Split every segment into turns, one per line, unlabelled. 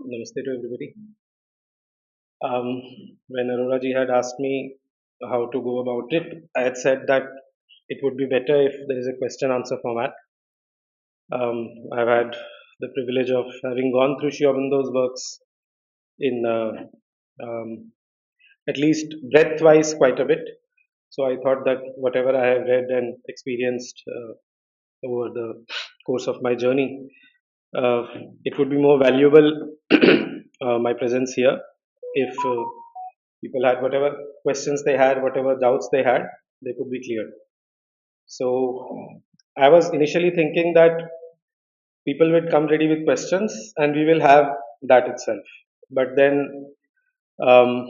Namaste to everybody. Um, when Arora ji had asked me how to go about it, I had said that it would be better if there is a question answer format. I've had the privilege of having gone through Sri Aurobindo's works in um, at least breadth wise quite a bit. So I thought that whatever I have read and experienced over the course of my journey, uh, it would be more valuable my presence here if people had whatever questions they had, whatever doubts they had, they could be cleared. So I was initially thinking that people would come ready with questions and we will have that itself. But then um,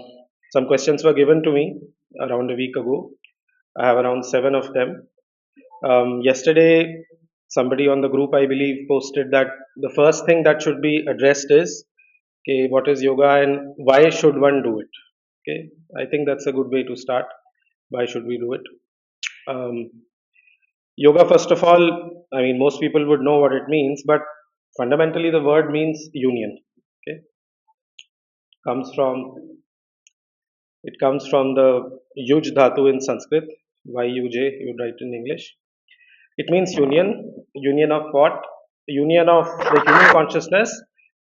some questions were given to me around a week ago. I have around seven of them. Yesterday, somebody on the group, I believe, posted that the first thing that should be addressed is, okay, what is yoga and why should one do it? Okay, I think that's a good way to start. Why should we do it? Um, Yoga, first of all, I mean, most people would know what it means, but fundamentally, the word means union. Okay, comes from it comes from the yuj dhatu in Sanskrit, yuj, you write in English. It means union. Union of what? Union of the human consciousness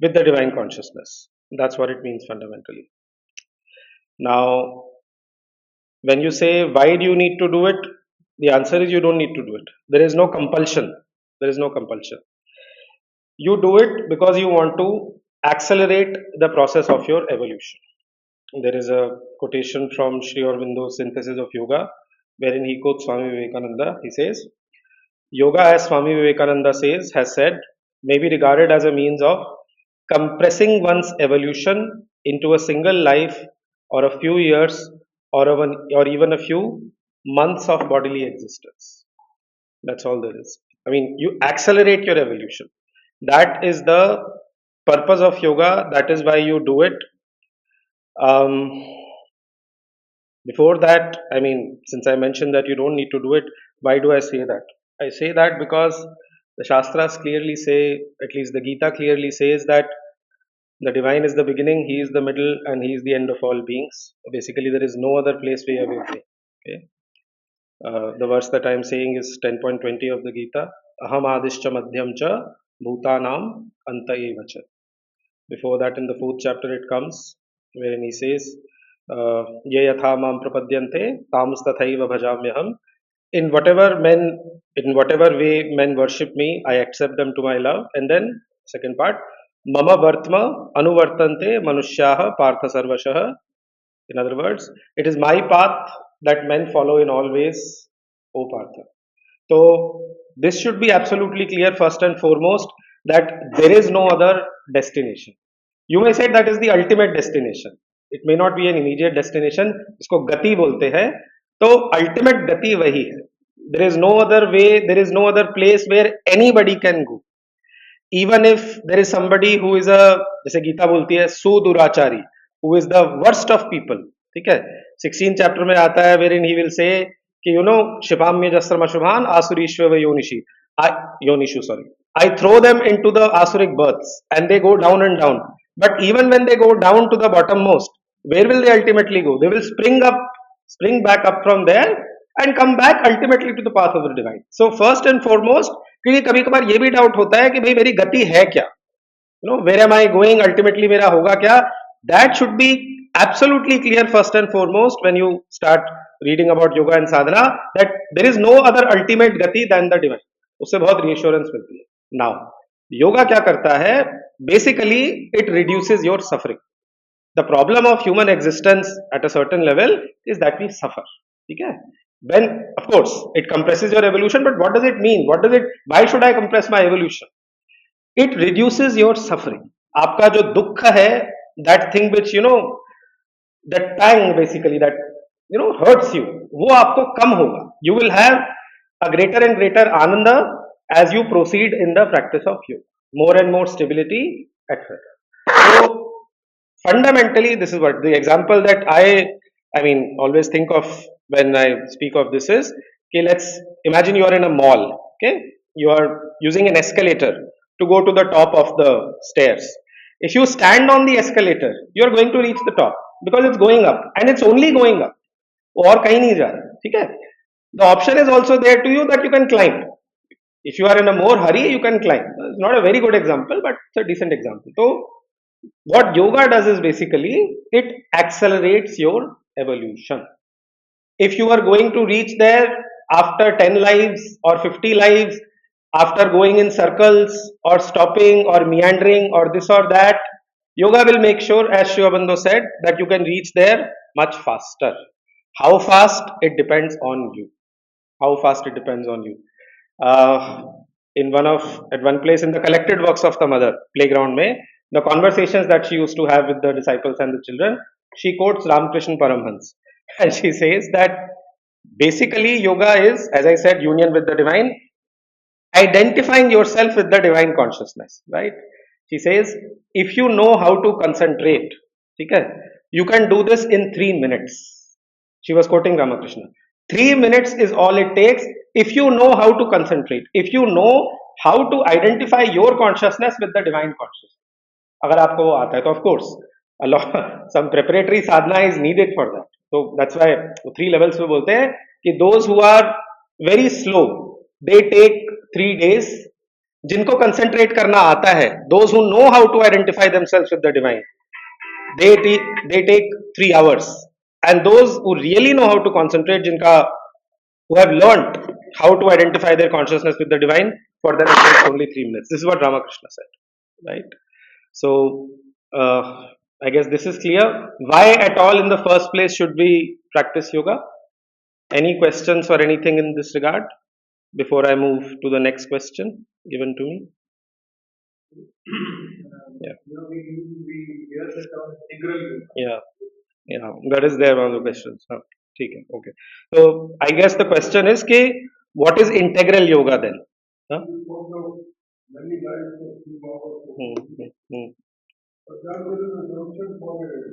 with the divine consciousness. That's what it means fundamentally. Now, when you say why do you need to do it, the answer is you don't need to do it. There is no compulsion. There is no compulsion. You do it because you want to accelerate the process of your evolution. There is a quotation from Sri Aurobindo's Synthesis of Yoga, wherein he quotes Swami Vivekananda. He says, Yoga, as Swami Vivekananda says, has said, may be regarded as a means of compressing one's evolution into a single life or a few years or even a few months of bodily existence. That's all there is. I mean, you accelerate your evolution. That is the purpose of yoga. That is why you do it. Um, Before that, I mean, since I mentioned that you don't need to do it, why do I say that? I say that because the Shastras clearly say, at least the Gita clearly says that the divine is the beginning, he is the middle, and he is the end of all beings. Basically, there is no other place where we are. Okay? The verse that I am saying is 10.20 of the Gita. Aham adishcha madhyam cha bhutanam anta eva cha. Before that, in the fourth chapter, it comes wherein he says, Ye yatha mam prapadyante tams tathaiva bhajamyaham. In whatever men, in whatever way men worship me, I accept them to my love. And then, second part, Mama Vartma Anuvartante Manushyaha Partha Sarvashaha. In other words, it is my path that men follow in all ways, O Partha. So, this should be absolutely clear first and foremost that there is no other destination. You may say that is the ultimate destination. It may not be an immediate destination. इसको गति बोलते हैं. तो ultimate गति वही है. There is no other way. There is no other place where anybody can go. Even if there is somebody who is a, जैसे गीता बोलती है, सुदुराचारी, who is the worst of people. ठीक है? 16 chapter में आता है wherein he will say कि Shipamya Jasrama Shubhan Asurishva Yonishi. Yonishu, sorry. I throw them into the Asuric births and they go down and down. But even when they go down to the bottommost, where will they ultimately go? They will spring back up from there and come back ultimately to the path of the divine. So first and foremost, क्योंकि कभी कभार ये भी doubt होता है कि भाई मेरी गति है क्या, where am I going, ultimately मेरा होगा क्या. That should be absolutely clear first and foremost when you start reading about yoga and sadhana, that there is no other ultimate gati than the divine. उससे बहुत reassurance मिलती है. Now, yoga क्या करता है? Basically, it reduces your suffering. The problem of human existence at a certain level is that we suffer. ठीक है? When, of course, it compresses your evolution, but what does it mean? Why should I compress my evolution? It reduces your suffering. आपका जो दुख है, that thing which, that pang basically that, hurts you, वो आपको कम होगा. You will have a greater and greater ananda as you proceed in the practice of yoga. More and more stability, etc. So, fundamentally, this is what the example that I mean, always think of when I speak of this is, okay, let's imagine you are in a mall, okay, you are using an escalator to go to the top of the stairs. If you stand on the escalator, you are going to reach the top because it's going up and it's only going up. और कहीं नहीं जा रहा, ठीक है? The option is also there to you that you can climb. If you are in a more hurry, you can climb. It's not a very good example, but it's a decent example. So, what yoga does is basically it accelerates your evolution. If you are going to reach there after 10 lives or 50 lives, after going in circles or stopping or meandering or this or that, yoga will make sure, as Aurobindo said, that you can reach there much faster. How fast? It depends on you. How fast it depends on you. Uh, at one place in the collected works of the mother, playground mein, the conversations that she used to have with the disciples and the children, she quotes Ramakrishna Paramhans. And she says that basically yoga is, as I said, union with the divine, identifying yourself with the divine consciousness, right? She says, if you know how to concentrate, okay, you can do this in 3 minutes. She was quoting Ramakrishna. 3 minutes is all it takes if you know how to concentrate, if you know how to identify your consciousness with the divine consciousness. अगर आपको वो आता है तो of course a lot some preparatory sadhana is needed for that. So that's why 3 levels पे बोलते हैं कि those who are very slow they take 3 days. जिनको concentrate करना आता है, those who know how to identify themselves with the divine, they take 3 hours. And those who really know how to concentrate, जिनका who have learned how to identify their consciousness with the divine, for them it takes only 3 minutes. This is what Ramakrishna said, right? So I guess this is clear. Why at all in the first place should we practice yoga? Any questions or anything in this regard before I move to the next question given to me? Yeah.
We hear the term integral yoga.
Yeah, that is there one of the questions. Huh. Okay. So I guess the question is कि what is integral yoga then? Huh?
Many lives of yoga. But then there is an assumption for it.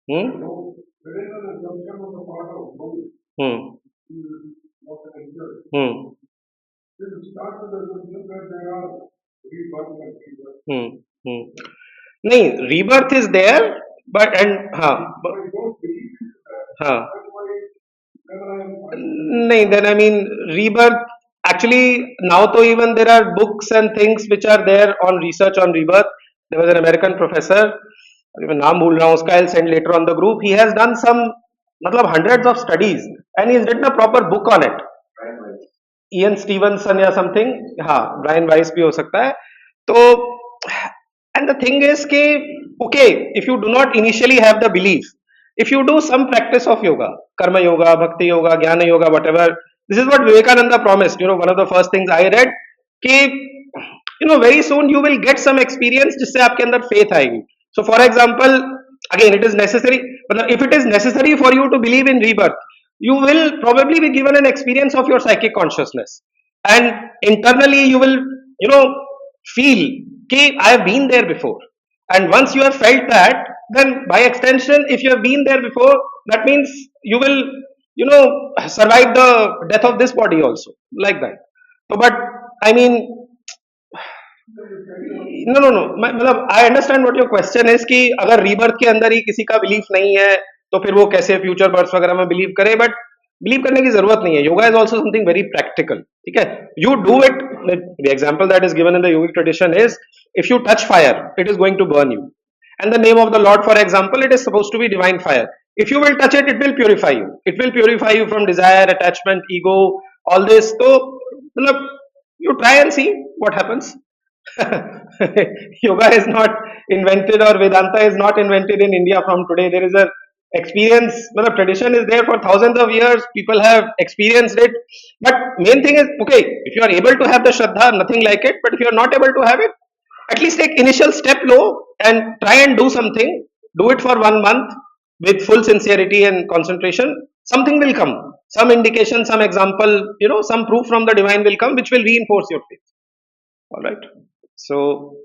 There is an assumption on the part of those who is not an integral. It starts with the assumption that there are rebirth and rebirth.
नहीं, rebirth is there, but and हाँ,
But I don't believe in that.
हाँ,
That's why whenever I am
नहीं, then I mean rebirth. Actually, now तो even there are books and things which are there on research on rebirth. There was an American professor, मैं नाम भूल रहा हूँ उसका, I'll send later on the group. He has done some, मतलब hundreds of studies, and he's written a proper book on it. Ian Stevenson या something, हाँ, Brian Weiss भी हो सकता है. तो and the thing is कि okay, if you do not initially have the belief, if you do some practice of yoga, karma yoga, bhakti yoga, jnana yoga, whatever, this is what Vivekananda promised. You know, one of the first things I read कि you know very soon you will get some experience जिससे आपके अंदर faith आएगी. So for example, again it is necessary, but if it is necessary for you to believe in rebirth, you will probably be given an experience of your psychic consciousness, and internally you will, you know, feel कि I have been there before. And once you have felt that, then by extension, if you have been there before, that means you will, you know, survive the death of this body also, like that. So, but I mean, no, मतलब I understand what your question is कि अगर rebirth के अंदर ही किसी का belief नहीं है तो फिर वो कैसे future births वगैरह में believe करे, but believe करने की जरूरत नहीं है. Yoga is also something very practical, ठीक है? You do it. The example that is given in the yogic tradition is if you touch fire, it is going to burn you. And the name of the Lord, for example, it is supposed to be divine fire. If you will touch it, it will purify you. It will purify you from desire, attachment, ego, all this. So, you try and see what happens. Yoga is not invented, or Vedanta is not invented in India from today. There is a experience, well, the tradition is there for thousands of years. People have experienced it. But main thing is, okay, if you are able to have the Shraddha, nothing like it. But if you are not able to have it, at least take initial step low and try and do something. Do it for 1 month with full sincerity and concentration. Something will come. Some indication, some example, you know, some proof from the divine will come, which will reinforce your faith. All right. So,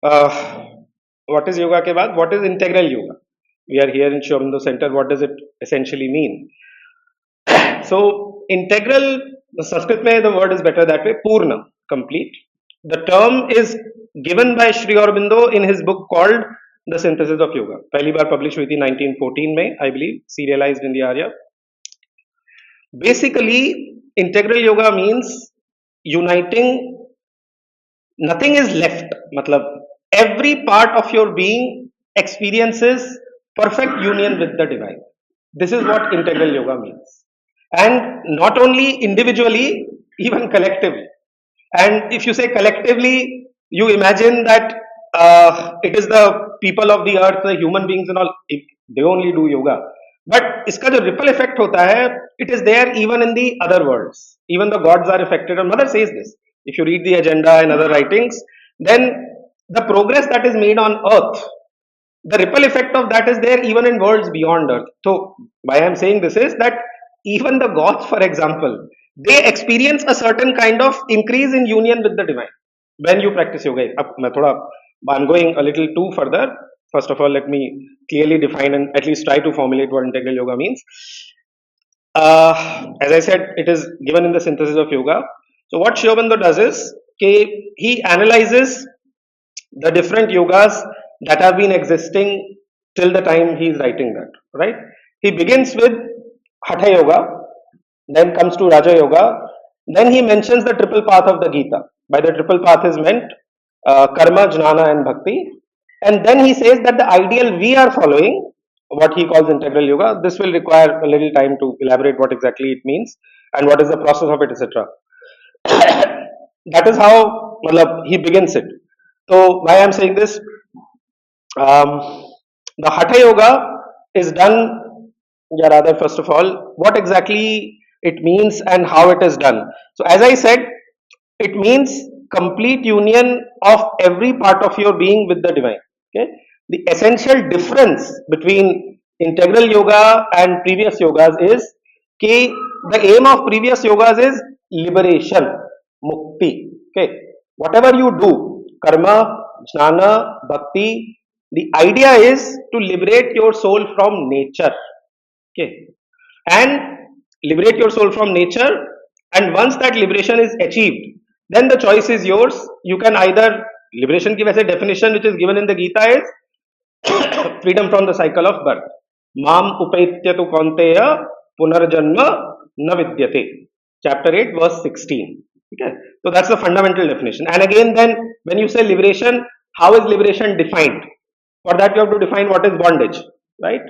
what is yoga के बाद? What is integral yoga? We are here in Aurobindo Center. What does it essentially mean? So, integral, the Sanskrit mein the word is better that way, Purna, complete. The term is given by Sri Aurobindo in his book called The Synthesis of Yoga. पहली बार publish हुई थी 1914 में, I believe, serialized in the Arya. Basically, integral yoga means uniting, nothing is left. Matlab, every part of your being experiences perfect union with the divine. This is what integral yoga means. And not only individually, even collectively. And if you say collectively, you imagine that it is the people of the earth, the human beings and all, if they only do yoga. But इसका जो ripple effect होता है, it is there even in the other worlds. Even the gods are affected. And Mother says this. If you read the agenda and other writings, then the progress that is made on earth, the ripple effect of that is there even in worlds beyond earth. So why I am saying this is that even the gods, for example, they experience a certain kind of increase in union with the divine when you practice yoga. I'm going a little too further. First of all, let me clearly define and at least try to formulate what integral yoga means. As I said, it is given in the synthesis of yoga. So what Sri Aurobindo does is he analyzes the different yogas that have been existing till the time he is writing that, right? He begins with Hatha Yoga, then comes to Raja Yoga, then he mentions the triple path of the Gita. By the triple path is meant Karma, Jnana and Bhakti. And then he says that the ideal we are following, what he calls integral yoga, this will require a little time to elaborate what exactly it means and what is the process of it, etc. That is how he begins it. So why I am saying this, the Hatha Yoga is done, yeah, rather first of all, what exactly it means and how it is done. So as I said, it means complete union of every part of your being with the divine. Okay, the essential difference between integral yoga and previous yogas is कि the aim of previous yogas is liberation, mukti. Okay, whatever you do, karma, jnana, bhakti, the idea is to liberate your soul from nature. Okay, and liberate your soul from nature. And once that liberation is achieved, then the choice is yours. You can either, liberation की वैसे definition which is given in the Gita is freedom from the cycle of birth. Mam upaityatu tu kaunteya punarjanma na vidyate. Chapter 8, verse 16. Okay, so that's the fundamental definition. And again, then when you say liberation, how is liberation defined? For that, you have to define what is bondage, right?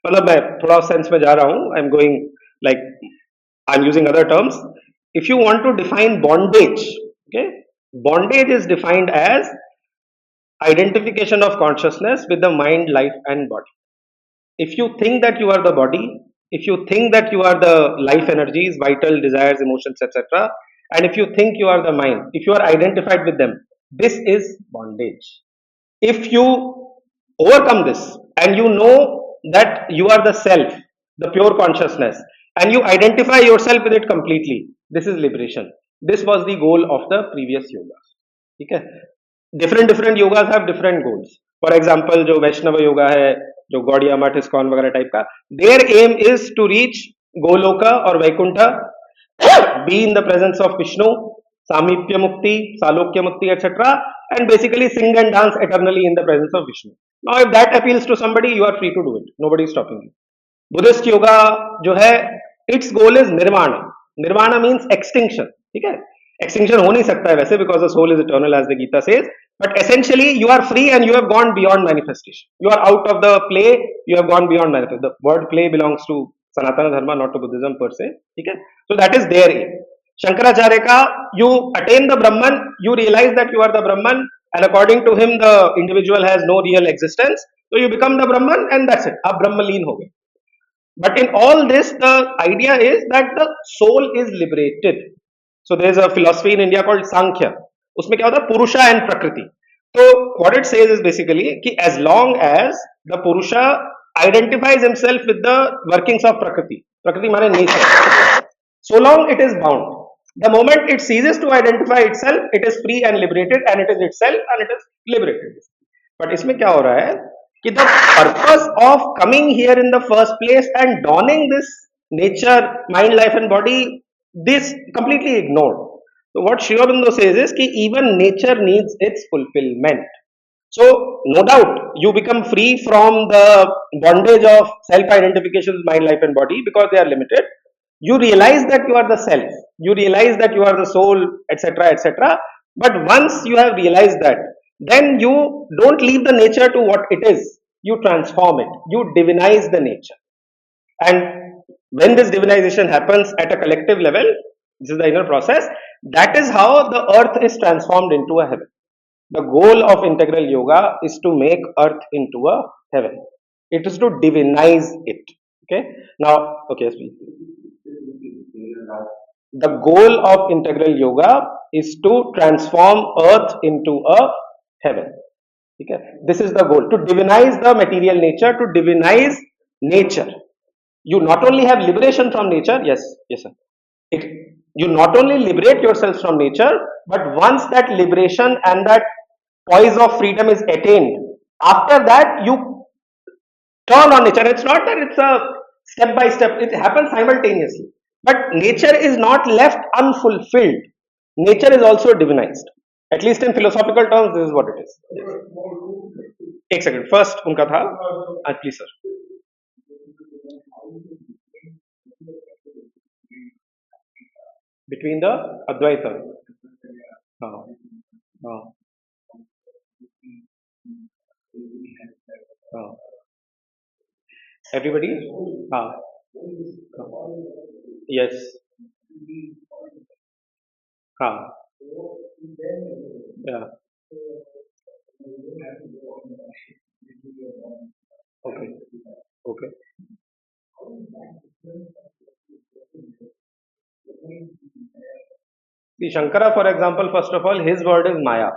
मतलब मैं थोड़ा sense में जा रहा हूँ. I'm going like I'm using other terms. If you want to define bondage, okay, bondage is defined as identification of consciousness with the mind, life, and body. If you think that you are the body, if you think that you are the life energies, vital desires, emotions, etc., and if you think you are the mind, if you are identified with them, this is bondage. If you overcome this and you know that you are the self, the pure consciousness, and you identify yourself with it completely, this is liberation. This was the goal of the previous yogas. Okay? Different yogas have different goals. For example, जो वैष्णव योगा है, जो गौड़िया मठ ISKCON वगैरह type का, their aim is to reach Goloka or Vaikuntha, be in the presence of Vishnu, Samipya Mukti, Salokya Mukti, etc., and basically sing and dance eternally in the presence of Vishnu. Now, if that appeals to somebody, you are free to do it. Nobody is stopping you. Buddhist yoga, जो है, its goal is nirvana. Nirvana means extinction. ठीक है? Extinction हो नहीं सकता है वैसे, because the soul is eternal, as the Gita says. But essentially, you are free and you have gone beyond manifestation. You are out of the play. You have gone beyond manifestation. The word play belongs to Sanatana Dharma, not to Buddhism per se. Okay? So that is their aim. Shankaracharya ka, you attain the Brahman, you realize that you are the Brahman, and according to him, the individual has no real existence. So you become the Brahman, and that's it. Ab Brahmaleen ho gaye. But in all this, the idea is that the soul is liberated. So there is a philosophy in India called Sankhya. उसमें क्या होता है? Purusha and Prakriti. So what it says is basically कि as long as the Purusha identifies himself with the workings of Prakriti, Prakriti माने nature, so long it is bound. The moment it ceases to identify itself, it is free and liberated, and it is itself and it is liberated. But इसमें क्या हो रहा है कि the purpose of coming here in the first place and donning this nature, mind, life, and body, this completely ignored. So what Sri Aurobindo says is that even nature needs its fulfillment. So no doubt you become free from the bondage of self-identification with mind, life and body because they are limited. You realize that you are the self, you realize that you are the soul, etc., etc. But once you have realized that, then you don't leave the nature to what it is, you transform it, you divinize the nature. And when this divinization happens at a collective level, this is the inner process, that is how the earth is transformed into a heaven. The goal of integral yoga is to make earth into a heaven. It is to divinize it. Okay. Now, okay, yes, please. The goal of integral yoga is to transform earth into a heaven. Okay. This is the goal, to divinize the material nature, to divinize nature. You not only have liberation from nature, yes, yes, sir. It, you not only liberate yourselves from nature, but once that liberation and that poise of freedom is attained, after that you turn on nature. It's not that it's a step by step, it happens simultaneously. But nature is not left unfulfilled. Nature is also divinized. At least in philosophical terms, this is what it is. Yes. एक second first उनका था please sir between the Advaita. हाँ, हाँ, हाँ. Everybody? हाँ, हाँ. Yes. हाँ. Yeah. Okay. Okay. See, Shankara, for example, first of all, his word is Maya.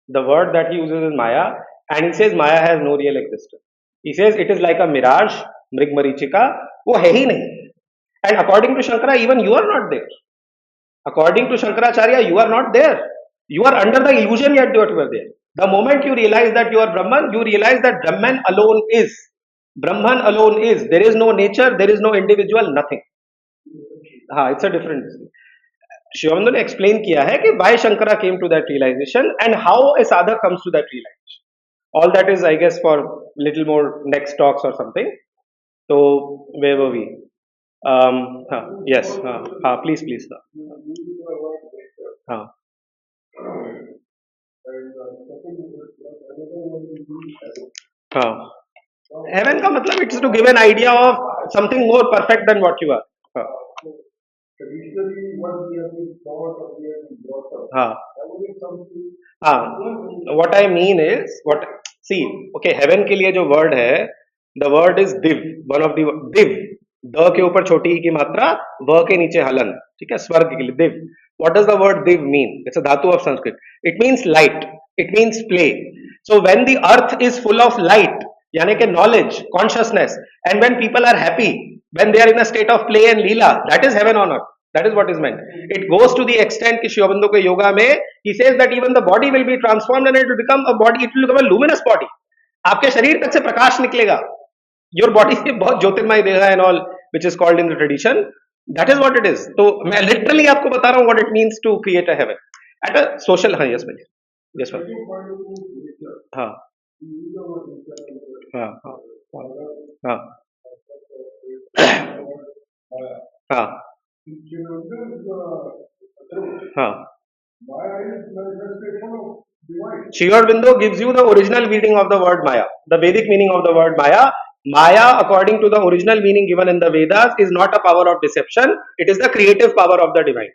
The word that he uses is Maya, and he says Maya has no real existence. He says it is like a mirage, Mrig Marichika, वो है ही नहीं. And according to Shankara, even you are not there. According to Shankaracharya, you are not there. You are under the illusion yet that you are there. The moment you realize that you are Brahman, you realize that Brahman alone is. Brahman alone is. There is no nature, there is no individual, nothing. हाँ, it's a different. Sri Aurobindo ने explain किया है कि why Shankara came to that realization and how a sadhak comes to that realization. All that is, I guess, for little more next talks or something. So where were we? Yes. Please, please. हाँ. हाँ. Heaven का मतलब it is to give an idea of something more perfect than what you are. हाँ.
Traditionally, what we have been taught or we have been brought up,
हाँ.
that would be something.
हाँ. What I mean is, what see, okay, heaven के लिए जो word है, the word is div, one of the div, the के ऊपर छोटी की मात्रा, व के नीचे हलन, ठीक है, स्वर्ग के लिए दिव. What does the word div mean? It's a dhatu of Sanskrit. It means light. It means play. So when the earth is full of light, यानी कि knowledge, consciousness, and when people are happy, when they are in a state of play and leela, that is heaven on earth. That is what is meant. It goes to the extent कि Sri Aurobindo के yoga में he says that even the body will be transformed and it will become a body. It will become a luminous body. आपके शरीर तक से प्रकाश निकलेगा. Your body से बहुत ज्योतिर्मय देह है and all, which is called in the tradition. That is what it is. तो मैं literally आपको बता रहा हूँ what it means to create a heaven at a social. हाँ, yes, भैया. Yes, ma'am. हाँ, हाँ, हाँ, हाँ, हाँ, हाँ. Sri Aurobindo gives you the original meaning of the word Maya, the Vedic meaning of the word Maya. Maya, according to the original meaning given in the Vedas, is not a power of deception. It is the creative power of the divine.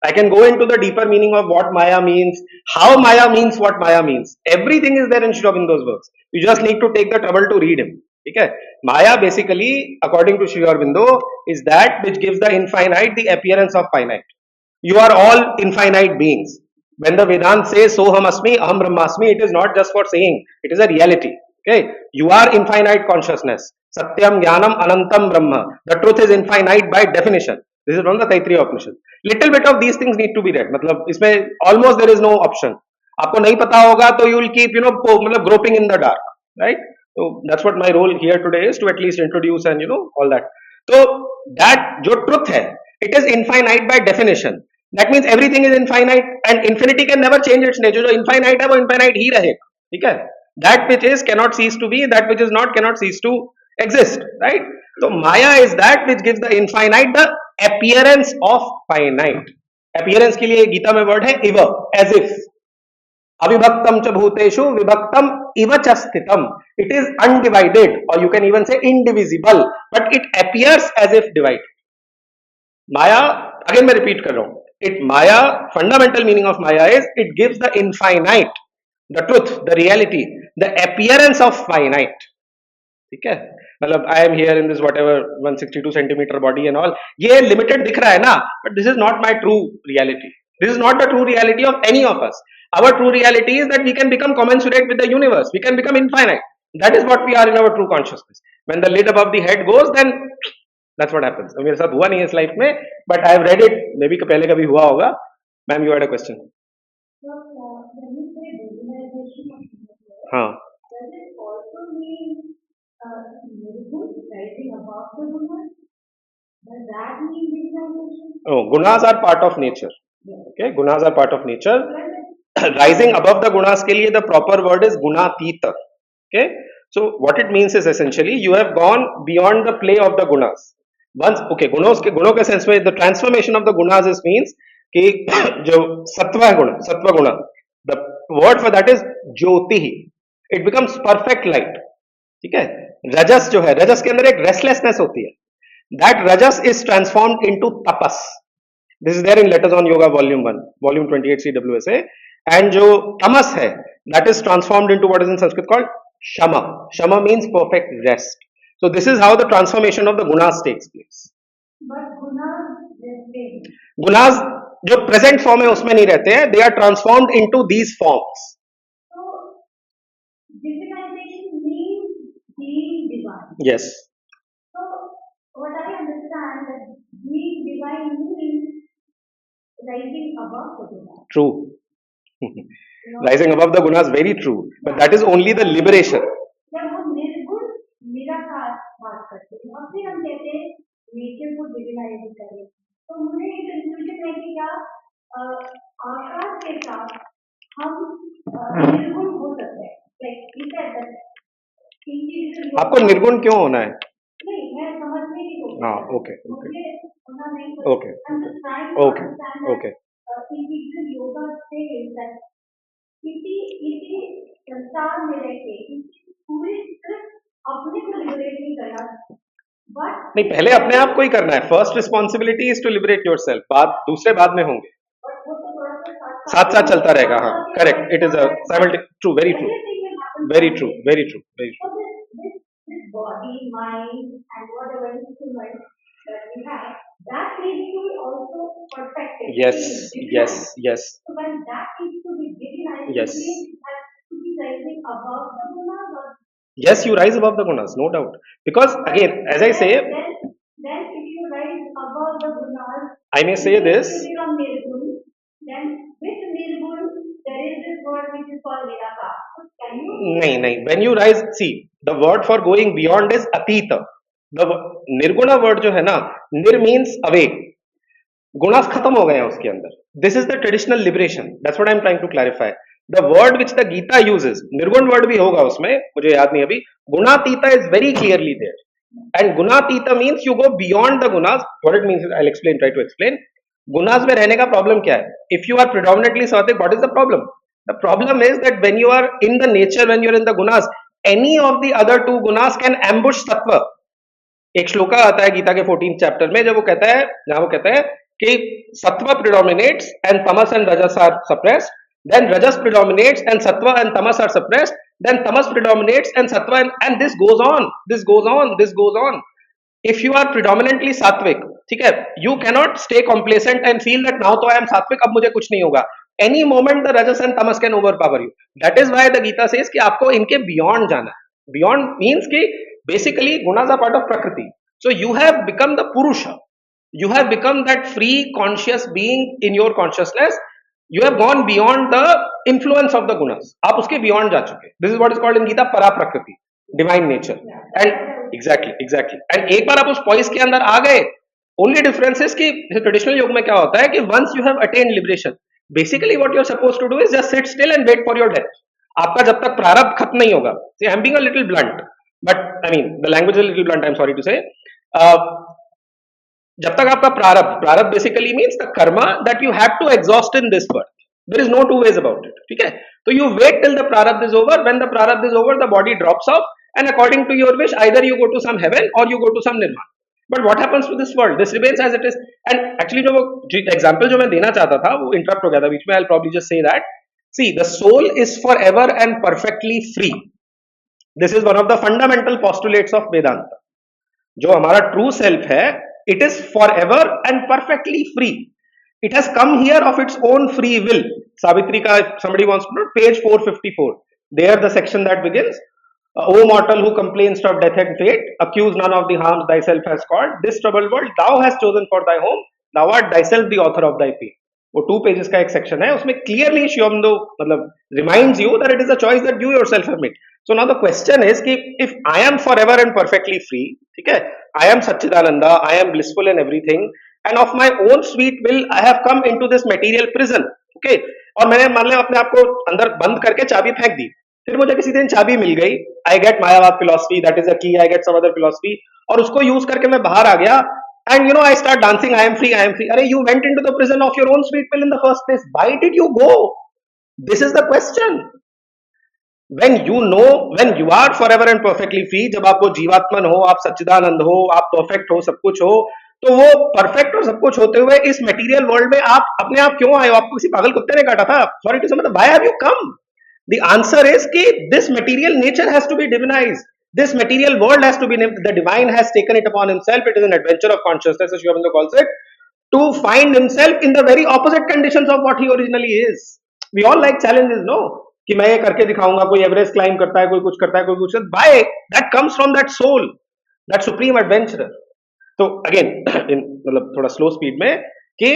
I can go into the deeper meaning of what Maya means, how Maya means what Maya means. Everything is there in Sri Aurobindo's works. You just need to take the trouble to read him. Okay? Maya basically, according to Sri Aurobindo, is that which gives the infinite the appearance of finite. You are all infinite beings. When the Vedanta says Soham Asmi, Aham Brahmasmi, it is not just for saying, it is a reality. Okay? You are infinite consciousness. Satyam Jnanam Anantam Brahma. The truth is infinite by definition. This is from the Taittiriya Upanishad. Little bit of these things need to be read. मतलब इसमें almost there is no option. आपको नहीं पता होगा तो you will keep मतलब groping in the dark, right? So that's what my role here today is, to at least introduce and all that. So that जो truth है, it is infinite by definition. That means everything is infinite and infinity can never change its nature. जो infinite है वो infinite ही रहेगा. ठीक है. That which is cannot cease to be, that which is not cannot cease to exist. Right. तो maya is that which gives the infinite the appearance of finite. Appearance के लिए गीता में वर्ड है इव, एज इफ. अविभक्तम च भूतेषु विभक्तम इव च स्थितम. इट इज अनडिवाइडेड और you can even say indivisible, but it appears as if divided. Maya, again मैं रिपीट कर रहा हूं, it maya, fundamental meaning of maya is it gives the infinite the truth, the reality, the appearance of finite. ठीक है. मतलब I am here in this what 162 centimetre body and all, ये limited दिख रहा है ना, but this is not my true reality. This is not the true reality of any of us. Our true reality is that we can become commensurate with the universe. We can become infinite. That is what we are in our true consciousness. When the lid above the head goes, then that's what happens. मेरे साथ हुआ नहीं है इस life में, but I have read it. May be पहले कभी हुआ होगा. Ma'am, you had a question. हाँ. Oh, gunas are part of nature. Okay, gunas are part of nature. Rising above the gunas के लिए the proper word is gunatita. Okay, so what it means is essentially you have gone beyond the play of the gunas. Once, okay, गुणों के sense में the transformation of the gunas is means कि जो सत्व गुण, सत्व गुण, the word for that is Jyoti. It becomes perfect light. ठीक है. रजस जो है, रजस के अंदर एक रेस्टलेसनेस होती है. That rajas is transformed into tapas. This is there in Letters on Yoga volume 1, volume 28 CWSA. And जो तमस है, that is transformed into what is in Sanskrit called shama. Shama means perfect rest. So this is how the transformation of the gunas takes place. But gunas जो present form है उसमें नहीं रहते हैं, they are transformed into these forms. So divinization means being divine. Yes. So what I understand that being divine means rising above the gunas. True. Rising above the gunas, very true, but that is only the liberation. जब हम निर्गुण निराकार बात करते हैं और फिर हम कहते हैं नेचर को डिवाइड करें, तो मुझे एक इंट्यूशन है कि क्या आकाश के साथ हम निर्गुण हो सकते हैं? आपको निर्गुण क्यों होना है? नहीं, मैं समझने की कोशिश. हाँ, okay okay okay okay okay. Individual yoga says that इसी संसार में रहते पूरी सिर्फ अपने को लिबरेट नहीं करना, बट नहीं, पहले अपने आप को ही करना है. First responsibility is to liberate yourself. बात दूसरे बाद में होंगे, साथ साथ चलता रहेगा. हाँ, correct. It is a true, very true, very true, very true, very true. Body, mind and whatever instrument that we have, that needs to be also perfected. Yes, yes, yes. So when that needs to be divinized, yes, it has to be rising above the gunas. Yes, you rise above the gunas, no doubt. Because again, as I say, then if you rise above the gunas, I may say this. Then with nirgun, there is this word which is called nirakar. नहीं नहीं. When you rise, see, the word for going beyond is atita. The nirguna word जो है ना, निर means away, gunas खत्म हो गए हैं उसके अंदर. This is the traditional liberation. That's what I am trying to clarify. The word which the Gita uses, nirgun word भी होगा उसमें, मुझे याद नहीं अभी. Gunatita is very clearly there, and gunatita means you go beyond the gunas. What it means I will explain, try to explain. Gunas में रहने का प्रॉब्लम क्या है? If you are predominantly sattvik, what is the problem? The problem is that when you are in the nature, when you are in the gunas, any of the other two gunas can ambush sattva. एक श्लोका आता है गीता के 14th chapter में, जब वो कहता है, जहां वो कहता है कि sattva predominates and tamas and rajas are suppressed, then rajas predominates and sattva and tamas are suppressed, then tamas predominates and sattva and this goes on, this goes on, this goes on. If you are predominantly sattvik, ठीक है, you cannot stay complacent and feel that now तो I am sattvik, अब मुझे कुछ नहीं होगा. Any moment the rajas and tamas can overpower you. That is why the Gita says कि आपको इनके बियॉन्ड जाना है. बियॉन्ड मीन्स कि basically gunas are part of prakriti. So you have become the purusha, you have become that free conscious being in your consciousness. You have gone beyond the influence of the gunas. आप उसके beyond जा चुके. This is what is called in Gita para prakriti, divine nature. And exactly and एक बार आप उस poise के अंदर आ गए, ओनली डिफरेंस इज कि ट्रेडिशनल योग में क्या होता है कि once you have attend liberation, basically what you are suppose to do is just sit still and wait for your death. आपका जब तक प्रारब्ध खत्म नहीं होगा, I am being a little blunt, but I mean the language is little blunt, I am sorry to say, जब तक आपका प्रारब्ध, prarabdha basically means the Karma that you have to exhaust in this birth, there is no two ways about it. ठीक है, तो you wait till the prarabdha is over, when the prarabdha is over the body drops off and according to your wish either you go to some heaven or you go to some nirvana. But what happens to this world, this remains as it is. And actually जो वो example जो मैं देना चाहता था वो interrupt हो गया था बीच में. I will probably just say that, see the soul is forever and perfectly free. This is one of the fundamental postulates of Vedanta. जो हमारा ट्रू सेल्फ है, it is forever and perfectly free. It has come here of its own free will. Savitri का somebody wants to know page 454, there the section that begins, O mortal who complainst of death and fate, accuse none of the harms thyself has caused, this troubled world thou hast chosen for thy home, thou art thyself the author of thy fate. वो 2 pages का एक section है, उसमें clearly श्योमदो मतलब reminds you that it is a choice that you yourself have made. So now the question is कि if I am forever and perfectly free, ठीक है, I am Satchidananda, I am blissful in everything, and of my own sweet will I have come into this material prison, okay, और मैंने मान लिया अपने आप को अंदर बंद करके चाबी फेंक दी, फिर मुझे किसी दिन चाबी मिल गई, I get मायावाद philosophy, that is a key, I get some other philosophy, और उसको यूज करके मैं बाहर आ गया, and you know I start dancing, I am free, I am free. अरे you went into the prison of your own sweet will in the first place. Why did you go? This is the question. when you know, when you are forever and perfectly free, जब आप वो जीवात्मन हो, आप सच्चिदानंद हो, आप perfect हो, सब कुछ हो, तो वो परफेक्ट और सब कुछ होते हुए इस मटेरियल वर्ल्ड में आप अपने आप क्यों आए हो? आपको किसी पागल कुत्ते ने काटा था? सॉरी टू से, मतलब why have you come? The answer is कि this material nature has to be divinized. This material world has to be named. The divine has taken it upon himself. It is an adventure of consciousness, as Aurobindo calls it, to find himself in the very opposite conditions of what he originally is. We all like challenges, no? कि मैं ये करके दिखाऊंगा, कोई Everest climb करता है, कोई कुछ करता है, कोई कुछ. By that comes from that soul, that supreme adventurer. तो अगेन मतलब थोड़ा स्लो स्पीड में कि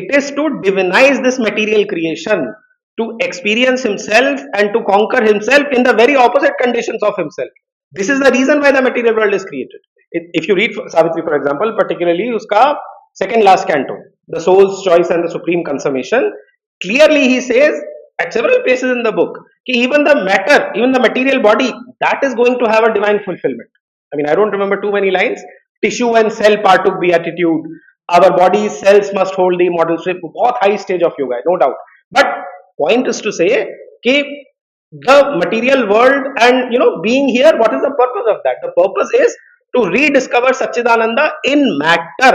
it is to divinise this material creation, to experience himself and to conquer himself in the very opposite conditions of himself. This is the reason why the material world is created. If you read Savitri, for example, particularly uska second last canto, the soul's choice and the supreme consummation, clearly he says at several places in the book कि even the matter, even the material body, that is going to have a divine fulfillment. I mean, I don't remember too many lines. Tissue and cell partook beatitude. Our body's cells must hold the immortal shape. बहुत high stage of yoga, no doubt. But point is to say कि the material world and being here, what is the purpose of that? The purpose is to rediscover Satchidananda in matter.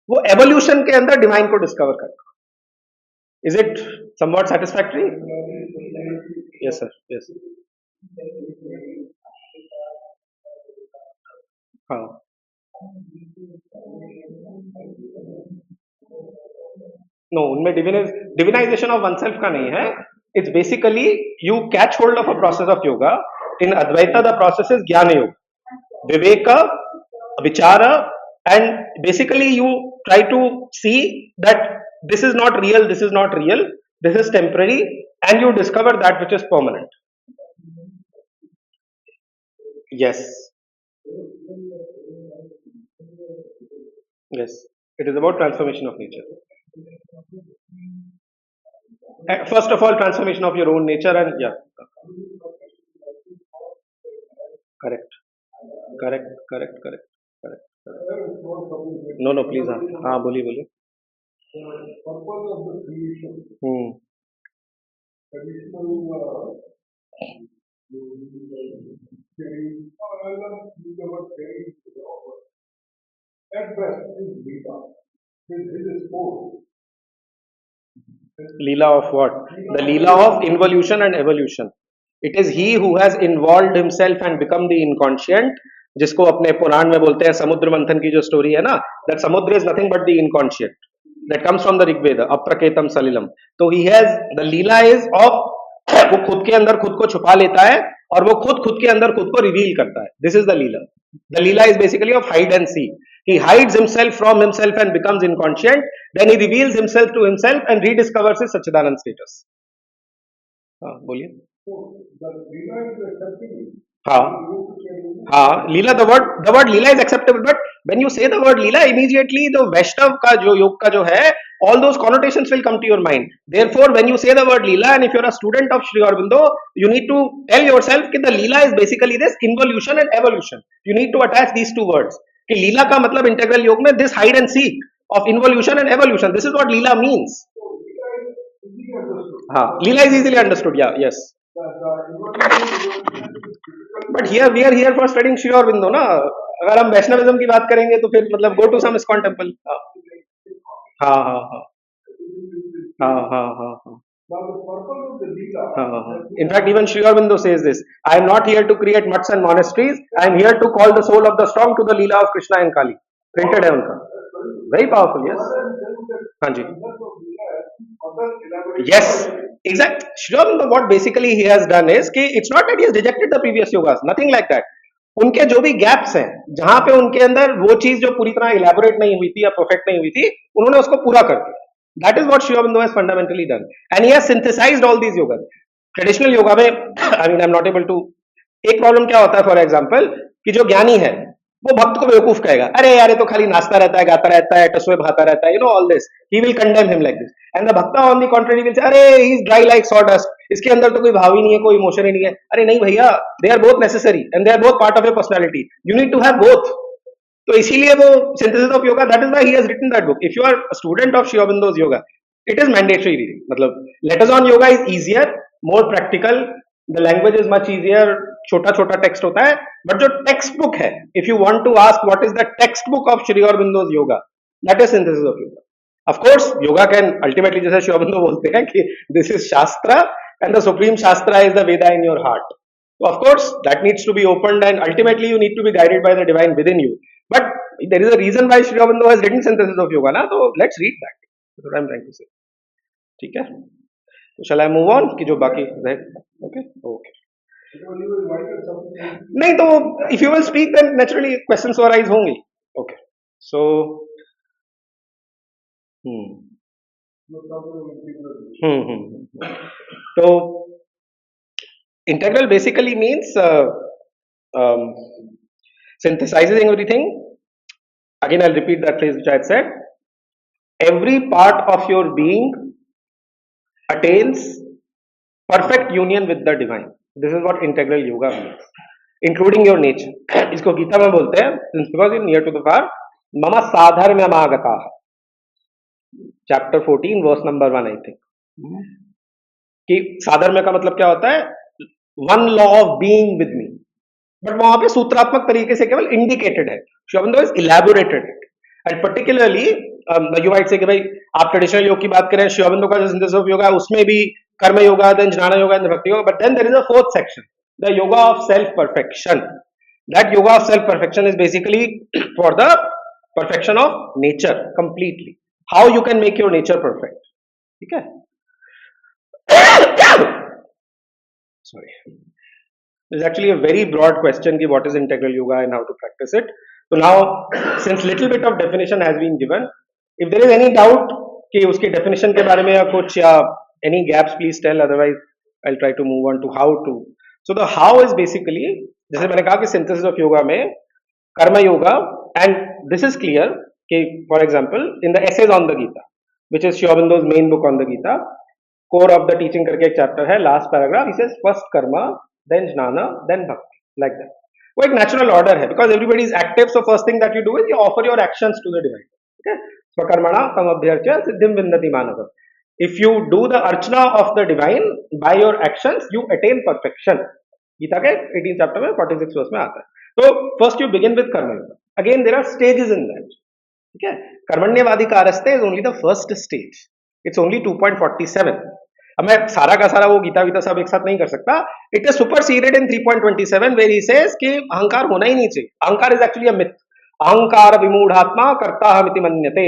वो evolution के अंदर divine को discover करना. Is it somewhat satisfactory? Yes sir, yes. हाँ. No, उनमें divinisation of oneself का नहीं है. It's basically you catch hold of a process of yoga. In Advaita the process is jnana yoga, vivek, vichar, and basically you try to see that this is not real, this is not real, this is temporary, and you discover that which is permanent. Yes, yes, it is about transformation of nature. First of all, transformation of your own nature, and yeah, correct, correct, correct, correct, correct, correct. No, no, please, हाँ बोलिए बोलिए.
Purpose of the creation. Traditional I love the word change. At best is Leela. It is sport.
Leela of what? The Leela of involution and evolution. It is he who has involved himself and become the inconscient, जिसको अपने पुराण में बोलते हैं समुद्र मंथन की जो story है ना, that समुद्र is nothing but the inconscient. That comes from the Rigveda, अप्रकेतम सलिलम. तो he has, the Leela is of, वो खुद के अंदर खुद को छुपा लेता है और वो खुद के अंदर खुद को रिवील करता है. This is the Leela. The Leela is basically of hide and seek. He hides himself from himself and becomes inconscient. Then he reveals himself to himself and rediscovers his Satchidanand status. बोलिए. हाँ, हाँ, Leela, the word Leela is acceptable, but When you say the word Leela, immediately the Vaishnav ka jo yog ka jo hai, all those connotations will come to your mind. Therefore, when you say the word Leela, and if you're a student of Sri Aurobindo, you need to tell yourself that the Leela is basically this involution and evolution. You need to attach these two words. कि लीला का मतलब integral योग में this hide and seek of involution and evolution. This is what Leela means. हाँ, Leela is easily understood. Yeah, yes. But here we are here for studying Sri Aurobindo ना. अगर हम Vaishnavism की बात करेंगे तो फिर मतलब go to some ISKCON temple. हाँ हाँ हाँ हाँ हाँ हाँ हाँ. In fact, even Sri Aurobindo says this: I am not here to create mutts and monasteries. I am here to call the soul of the strong to the Leela of Krishna and Kali. Printed है उनका. Very powerful, yes. हाँ जी. Yes, exact. Sri Aurobindo, what basically he has done is कि it's not that he has rejected the previous yogas, nothing like that. उनके जो भी gaps हैं, जहां पे उनके अंदर वो चीज जो पूरी तरह इलेबोरेट नहीं हुई थी या परफेक्ट नहीं हुई थी, उन्होंने उसको पूरा कर दिया. That is what Sri Aurobindo has fundamentally done, and he has synthesized all these yogas. Traditional yoga में, I mean, I'm not able to. एक प्रॉब्लम क्या होता है, फॉर एग्जाम्पल, कि जो ज्ञानी है वो भक्त को बेवकूफ कहेगा, अरे यार ये तो खाली नाचता रहता है, गाता रहता है, टसवे भाता रहता है, you know all this. He will condemn him like this, and the bhakta on the contrary will say, अरे he is dry like sawdust, इसके अंदर तो कोई भाव ही नहीं है, कोई इमोशन ही नहीं है. अरे नहीं भैया, they are both necessary and they are both part of your personality. You need to have both. तो इसीलिए वो synthesis of yoga, that is why he has written that book. If you are a student of Shri Aurobindo's yoga, it is mandatory reading. मतलब letters on yoga is easier, more practical, the language is much easier, छोटा छोटा text होता है. But जो text book है, if you want to ask what is the textbook of Sri Aurobindo's yoga, that is synthesis of yoga. Of course, yoga can ultimately, जैसे Sri Aurobindo बोलते हैं कि this is shastra and the supreme shastra is the Veda in your heart. So of course, that needs to be opened and ultimately you need to be guided by the divine within you. But there is a reason why Sri Aurobindo has written synthesis of yoga, na? So let's read that. That's what I'm trying to say. ठीक है, तो shall I move on कि जो बाकी रहे. Okay okay. नहीं तो if you will speak then naturally questions arise होंगी. ओके सो तो integral basically means synthesizing everything. Again I'll repeat that phrase which I had said. Every part of your being attains perfect union with the divine. This is what integral yoga means, including your nature. इसको गीता में बोलते हैं, since because you're near to the far, mama sadharmyamagata. Chapter 14 verse number 1 I think. कि साधर्म्य का मतलब क्या होता है, one law of being with me. But वहां पे सूत्रात्मक तरीके से केवल इंडिकेटेड है. Shri Aurobindo is elaborated it, and particularly you might say कि भाई आप ट्रेडिशनल योग की बात करें, श्री अरबिंदो का जो सिंथेसिस ऑफ योगा है उसमें भी कर्म योगा, देन ज्ञान yoga and bhakti yoga, but then there is a fourth section, the yoga of self perfection. That yoga of self perfection is basically for the perfection of nature completely, how you can make your nature perfect. ठीक है, sorry. It's actually a very broad question कि what is integral yoga and how to practice it. So now, since little bit of definition has been given, if there is any doubt कि उसकी definition के बारे में या कुछ या any gaps, please tell. Otherwise, I'll try to move on to how to. So the how is basically, जैसे मैंने कहा कि synthesis of yoga में कर्म yoga, and this is clear कि for example in the essays on the Gita, which is Sri Aurobindo's main book on the Gita, core of the teaching करके एक chapter है, last paragraph he says first karma, then jnana, then bhakti, like that. वो एक natural order है, because everybody is active, so first thing that you do is you offer your actions to the divine. Okay, स्वकर्मणा तमभ्यर्च्य सिद्धिं विन्दति मानवः. If you do the archana of the divine by your actions, you attain perfection. Gita के 18 chapter में 46 verse में आता है. So first you begin with karma yoga. Again there are stages in that. ठीक है, कर्मण्यवाधिकारस्ते is only the first stage. It's only 2.47. अब मैं सारा का सारा वो गीता वीता सब एक साथ नहीं कर सकता. It is superseded in 3.27 where he says कि अहंकार होना ही नहीं चाहिए. अहंकार इज एक्चुअली अ मिथ. अहंकार विमूढ़ात्मा कर्ताहमिति मन्यते.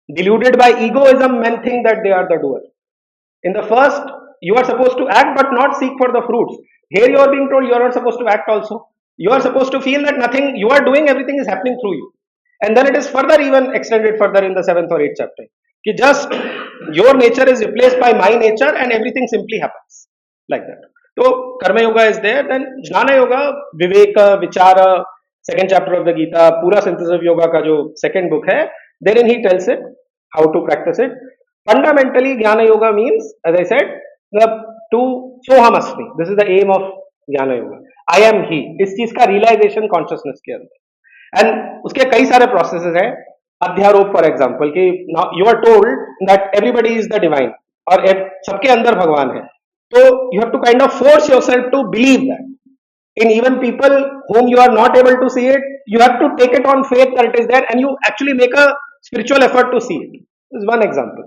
Deluded by egoism, men think that they are the doer. In the first, you are supposed to act but not seek for the fruits. Here you are being told you are not supposed to act also. You are supposed to feel that nothing you are doing, everything is happening through you. And then it is further even extended further in the 7th or 8th chapter. कि just your nature is replaced by my nature and everything simply happens like that. So karma yoga is there. Then jnana yoga, viveka, vichara, second chapter of the Gita, पूरा synthesis of yoga का जो second book है, therein he tells it how to practise it. Fundamentally jnana yoga means, as I said, to soham asmi, this is the aim of jnana yoga. I am ही, इस चीज का realisation consciousness के अंदर. And उसके कई सारे प्रोसेसेस हैं. अध्यारोप फॉर एग्जाम्पल, कि you are told that everybody is the divine, और सबके अंदर भगवान है, तो you have to kind of force yourself to believe that. In even people whom you are not able to see it, you have to take it on faith that it is there, and you actually make a spiritual effort to see it. This is one example,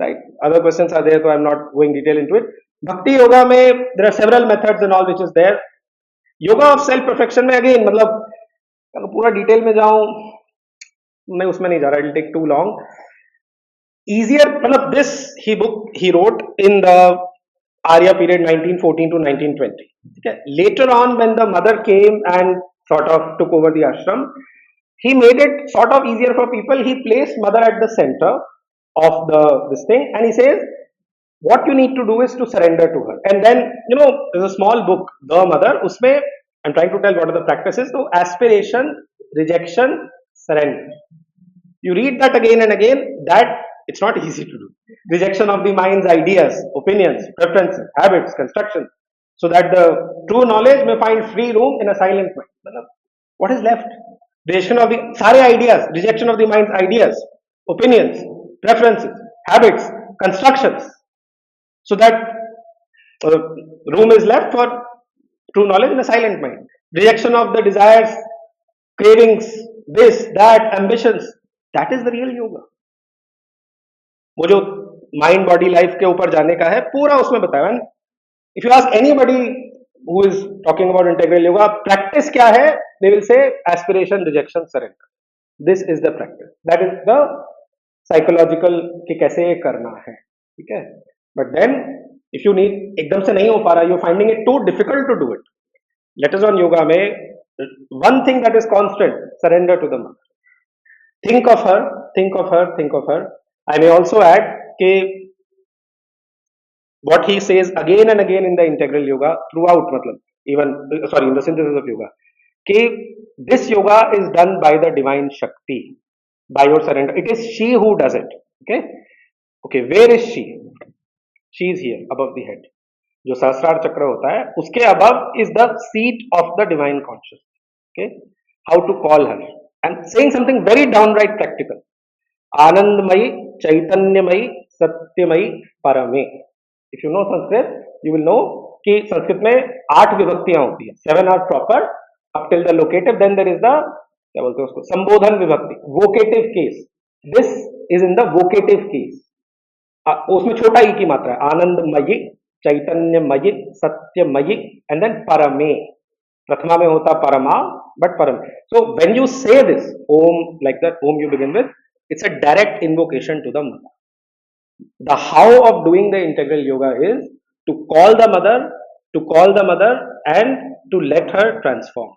right? Other questions are there, so I'm not going detail into it. Bhakti yoga mein there are several methods and all which is there. Yoga of self perfection में again, मतलब अगर पूरा detail में जाऊं, मैं उसमें नहीं जा रहा, it'll take too long. Easier, मतलब this he wrote in the Arya period 1914 to 1920. Okay. Later on, when the mother came and sort of took over the ashram, he made it sort of easier for people. He placed mother at the center of this thing, and he says, what you need to do is to surrender to her. And then, there's a small book, The Mother. Usme I'm trying to tell what are the practices. So aspiration, rejection, surrender. You read that again and again. That it's not easy to do. Rejection of the mind's ideas, opinions, preferences, habits, constructions, so that the true knowledge may find free room in a silent mind. What is left? Rejection of the sare ideas, rejection of the mind's ideas, opinions, preferences, habits, constructions, so that room is left for true knowledge in a silent mind. Rejection of the desires, cravings, this, that, ambitions. That is the real yoga. वो जो mind body life के ऊपर जाने का है, पूरा उसमें बताया. If you ask anybody who is talking about integral yoga, practice क्या है, they will say aspiration, rejection, surrender. This is the practice, that is the psychological कि कैसे ये करना है. ठीक है. But then if you need, एकदम से नहीं हो पा रहा, you finding it too difficult to do it, letters on yoga में one thing that is constant, surrender to the mother. Think of her, think of her, think of her. I may also add what he says again and again in the integral yoga throughout, even in the synthesis of yoga, this yoga is done by the divine Shakti, by your surrender. It is she who does it. Okay, where is she? She is here above the head. जो सहस्रार चक्र होता है, उसके above is the seat of the divine consciousness. Okay, how to call her, and saying something very downright practical. Anandamayi, Chaitanyamayi, Satyamayi, Parame. If you know Sanskrit, you will know कि संस्कृत में 8 विभक्तियां होती है. 7 are proper up till the locative, then there is the, क्या बोलते हैं उसको, संबोधन विभक्ति, vocative case. This is in the vocative case. उसमें छोटा ई की मात्रा है. Anandamayi, Chaitanyamayi, Satyamayi, and then Parame. प्रथमा में होता परमा, बट परम. So when you say this Om, like that Om you begin with, it's a direct invocation to the mother. The how of doing the integral yoga is to call the mother, and to let her transform.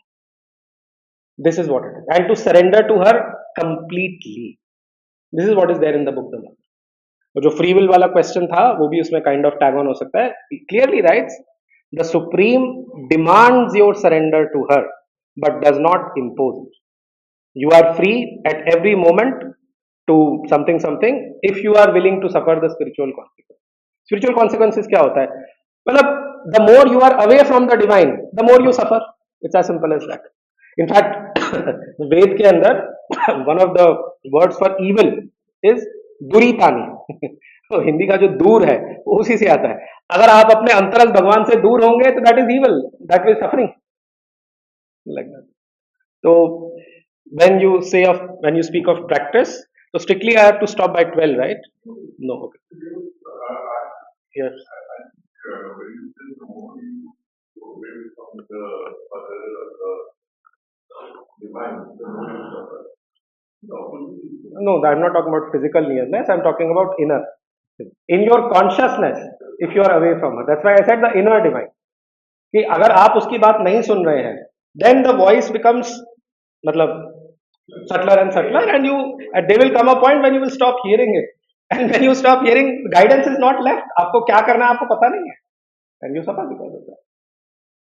This is what it is, and to surrender to her completely. This is what is there in the book The Mother. और जो free will वाला question था, वो भी उसमें kind of tag on हो सकता है. Clearly writes, the supreme demands your surrender to her, but does not impose it. You are free at every moment to something if you are willing to suffer the spiritual consequences. Spiritual consequences क्या होता है, मतलब the more you are away from the divine, the more you suffer. It's as simple as that. In fact, वेद के अंदर one of the words for evil is दुरीतानी. तो हिंदी का जो दूर है वो उसी से आता है. अगर आप अपने अंतरंग भगवान से दूर होंगे तो that is evil, that is suffering, like that. So when you speak of practice, so strictly I have to stop by 12, right? No, okay. Yes. No, I'm not talking about physical nearness. I'm talking about inner. In your consciousness, if you are away from her, that's why I said the inner divine. कि अगर आप उसकी बात नहीं सुन रहे हैं, then the voice becomes, subtler and subtler, and there will come a point when you will stop hearing it, and when you stop hearing, guidance is not left. आपको क्या करना है आपको पता नहीं है, and you suffer because of that.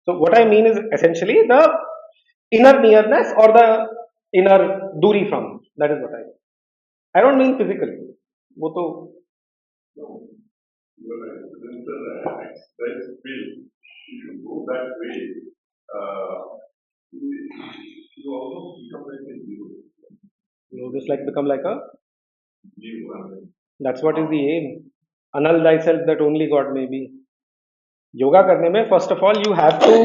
So what I mean is essentially inner nearness or the inner duri from. That is what I mean. I don't mean physically. वो तो
express will, if you go that way, you almost become like a zero.
you just like become like a.
Zero.
That's what is the aim. Annul thyself that only God may be. Yoga करने में first of all you have to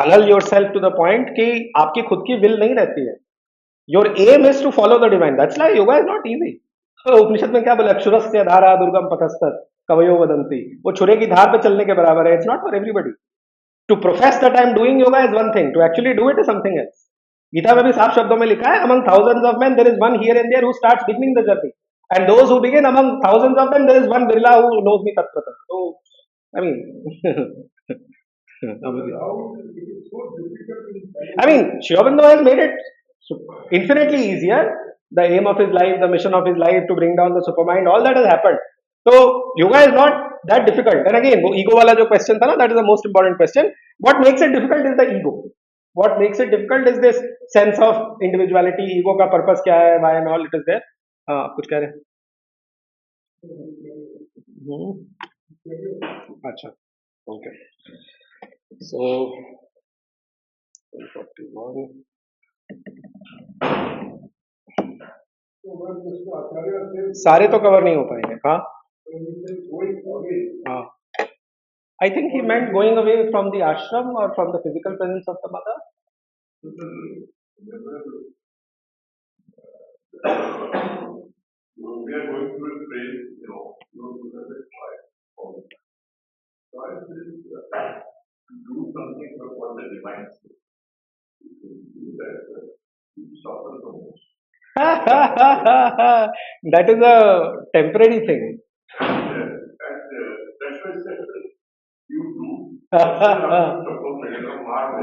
annul yourself to the point कि आपकी खुद की will नहीं रहती है. Your aim is to follow the divine. That's why yoga is not easy. Upanishad में क्या बोला? क्षुरस्य धारा दुर्गम पथस्तत कवयो वदंती. वो छुरे की धार पे चलने के बराबर है. It's not for everybody. To profess that I am doing yoga is one thing, to actually do it is something else. Gita में भी साफ शब्दों में लिखा है, among thousands of men there is one here and there who starts beginning the journey, and those who begin among thousands of them there is one birla who knows me tatvata. So I mean Sri Aurobindo has made it infinitely easier. The aim of his life, the mission of his life to bring down the supermind, all that has happened. So yoga is not that difficult. And again, वो ego वाला जो question था ना, that is the most important question. What makes it difficult is the ego. What makes it difficult is this sense of individuality. Ego का purpose क्या है? Why and all it is there. हाँ, कुछ कह रहे? अच्छा, okay. So 41. सारे तो कवर नहीं हो पाएंगे. हाँ, हाँ. I think he meant going away from the ashram or from the physical presence of the mother.
We are going through a phase, try to do something for what the divine says. Do that, you suffer the most.
That is a temporary thing.
That's why I said you do.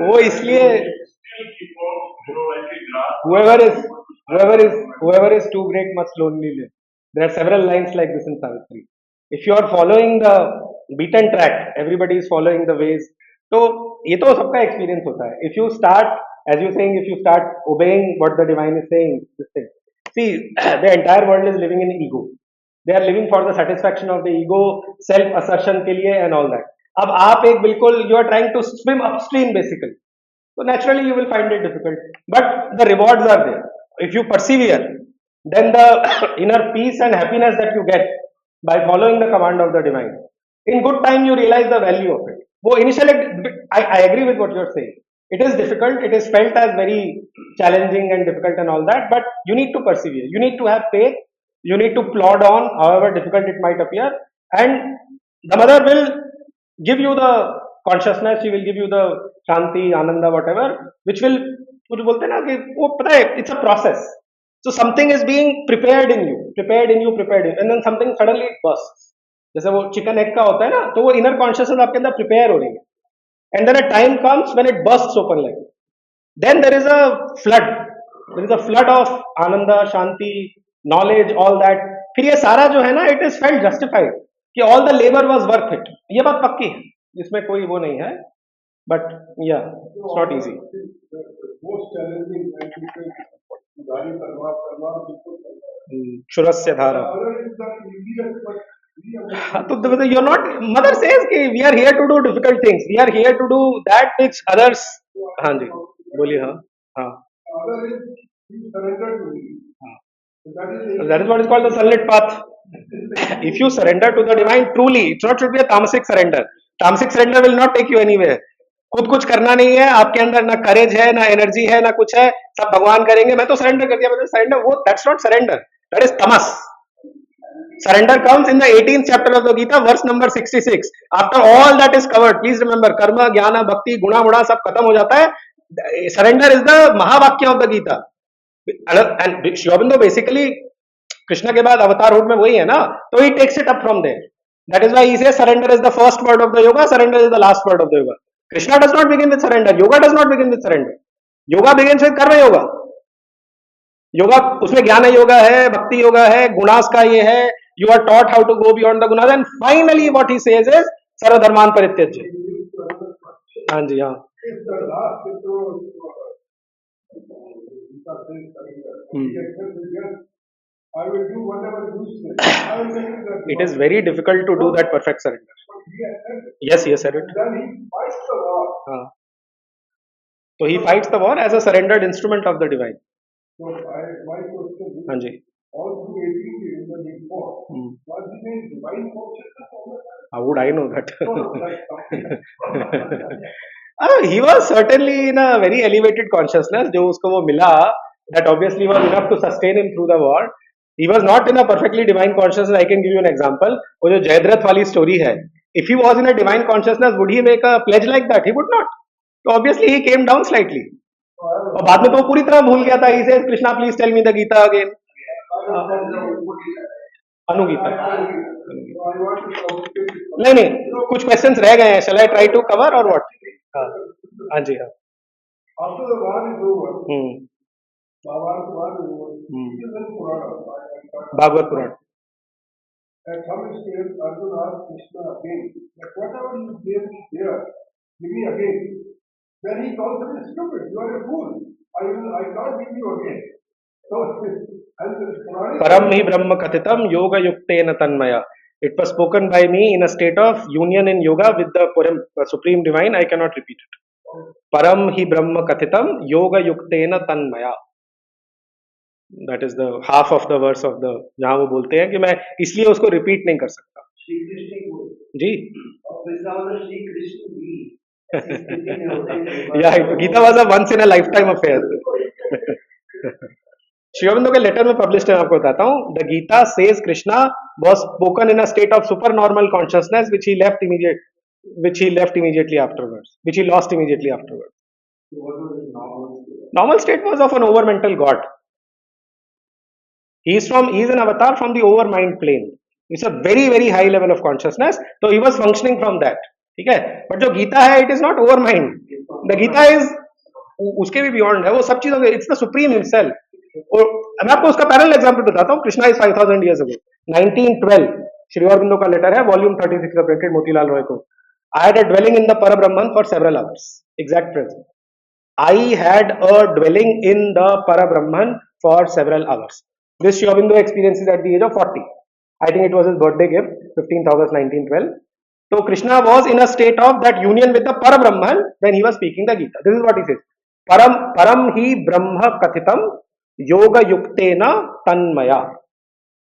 वो इसलिए whoever is too great must lonely live. There are several lines like this in Savitri. If you are following the beaten track, everybody is following the ways. तो ये तो सबका experience होता है. If you start, as you saying, if you start obeying what the divine is saying, this thing. See, the entire world is living in ego. They are living for the satisfaction of the ego, self assertion के लिए and all that. अब आप एक बिल्कुल you are trying to swim upstream basically. So naturally you will find it difficult. But the rewards are there. If you persevere, then the inner peace and happiness that you get by following the command of the divine, in good time you realize the value of it. वो initially, I agree with what you are saying. It is difficult. It is felt as very challenging and difficult and all that. But you need to persevere. You need to have faith. You need to plod on, however difficult it might appear. And the mother will give you the consciousness. She will give you the shanti, ananda, whatever, which will, कुछ बोलते हैं ना कि वो पता है, it's a process. So something is being prepared in you, and then something suddenly bursts. जैसे वो chicken egg का होता है ना, तो वो inner consciousness आपके अंदर prepare हो रही है. And then a time comes when it bursts open like that. Then there is a flood. There is a flood of ananda, shanti, knowledge, all that. फिर ये सारा जो है ना, it is felt justified कि all the labor was worth it. ये बात पक्की है, इसमें कोई वो नहीं है. But yeah, it's not easy. क्षुरस्य धारा. तो you're not. Mother says कि we are here to do difficult things. We are here to do that which others. हाँ जी, बोलिए. हाँ, हाँ. That is what is called the sunlit path. If you surrender to the divine truly, it should be a tamasic surrender. Tamasic surrender will not take you anywhere. खुद कुछ करना नहीं है, आपके अंदर ना करेज है, ना एनर्जी है, ना कुछ है, सब भगवान करेंगे. मैं तो सरेंडर कर दिया, मैं तो सरेंडर. वो that's not surrender. That is tamas. Surrender comes in the 18th chapter of the Gita, verse number 66. After all that is covered, please remember, karma, jnana, bhakti, guna, muda, सब खत्म हो जाता है. Surrender is the महावाक्य of the Gita. And Sri Aurobindo basically, Krishna के बाद अवतार रूप में वही है ना, तो he takes it up from there. That is why he says surrender is the first word of the yoga, surrender is the last word of the yoga. Krishna does not begin with surrender. Yoga does not begin with surrender. Yoga begins with karma yoga. Yoga उसमें ज्ञान योगा है, भक्ति योगा है, गुणास का ये है. You are taught how to go beyond the gunas, and finally what he says is सर्वधर्मान परित्यज्य. हाँ जी, हाँ.
Gita says surrender.
Hmm.
He accepts it, yes, I will do whatever you say. I will make it that
It is
one.
very difficult to do that perfect surrender.
But he accepts it.
Yes, he has said it.
And then he fights the war.
So he fights the war as a surrendered instrument of the divine.
So my question is,
हाँ जी.
all through 18 years when he fought,
Hmm.
was he in divine consciousness all the time?
How would I know that?
No, no, that's something.
He was certainly in a very elevated consciousness. जो उसको वो मिला, that obviously was enough to sustain him through the war. He was not in a perfectly divine consciousness. I can give you an example. वो जो जयद्रथ वाली story है. If he was in a divine consciousness, would he make a pledge like that? He would not. So obviously he came down slightly. और बाद में तो वो पूरी तरह भूल गया था. He says, "Krishna, please tell me the Gita again." Anugita. नहीं नहीं, कुछ क्वेश्चंस रह गए हैं. Shall I try to cover or what? हाँ, हाँ जी हाँ.
After the war is over, Mahabharata war is over,
Hmm.
it is in Purana.
Bhagavat Purana.
At some stage, Arjuna asked Krishna again, that whatever you gave me here, give me again. Then he calls him stupid, you are a fool. I can't give you again. So, and the Puranic
परम ही ब्रह्म कथितम योग युक्तेन Tanmaya. It was spoken by me in a state of union in yoga with the supreme divine. I cannot repeat it. परम ही ब्रह्म कथितम योग युक्तेन Tanmaya. That is the half of the verse of the जहाँ वो बोलते हैं कि मैं इसलिए उसको रिपीट नहीं कर सकता.
श्री कृष्ण को
जी.
श्री कृष्ण भी ऐसी स्थिति में होते हैं.
Yeah, Gita was a once in a lifetime affair. Shri Aurobindo के लेटर में पब्लिश्ड है, आपको बताता हूँ. The Gita says Krishna was spoken in a state of supernormal consciousness which he left immediately afterwards, which he lost immediately afterwards. Normal state was of an overmental god. He is an avatar from the overmind plane. It's a very very high level of consciousness, so he was functioning from that. ठीक है. But जो गीता है, it is not overmind. The Gita is उसके भी beyond है, वो सब चीजों के, इट्स द सुप्रीम हिमसेल्फ. और मैं आपको उसका पैरेलल एग्जांपल बताता हूँ. Krishna is 5000 years ago. 1912 Shri Aurobindo का लेटर है, वॉल्यूम 36 का, प्रिंटेड मोतीलाल रॉय को. I had a dwelling in the Parabrahman for several hours. Exact present. I had a dwelling in the Parabrahman for several hours. This Sri Aurobindo experiences at the age of 40. I think it was his birthday gift, 15th August 1912. So Krishna was in a state of that union with the Parabrahman when he was speaking the Gita. This is what he says. Param hi Brahma kathitam yoga yuktena tanmaya.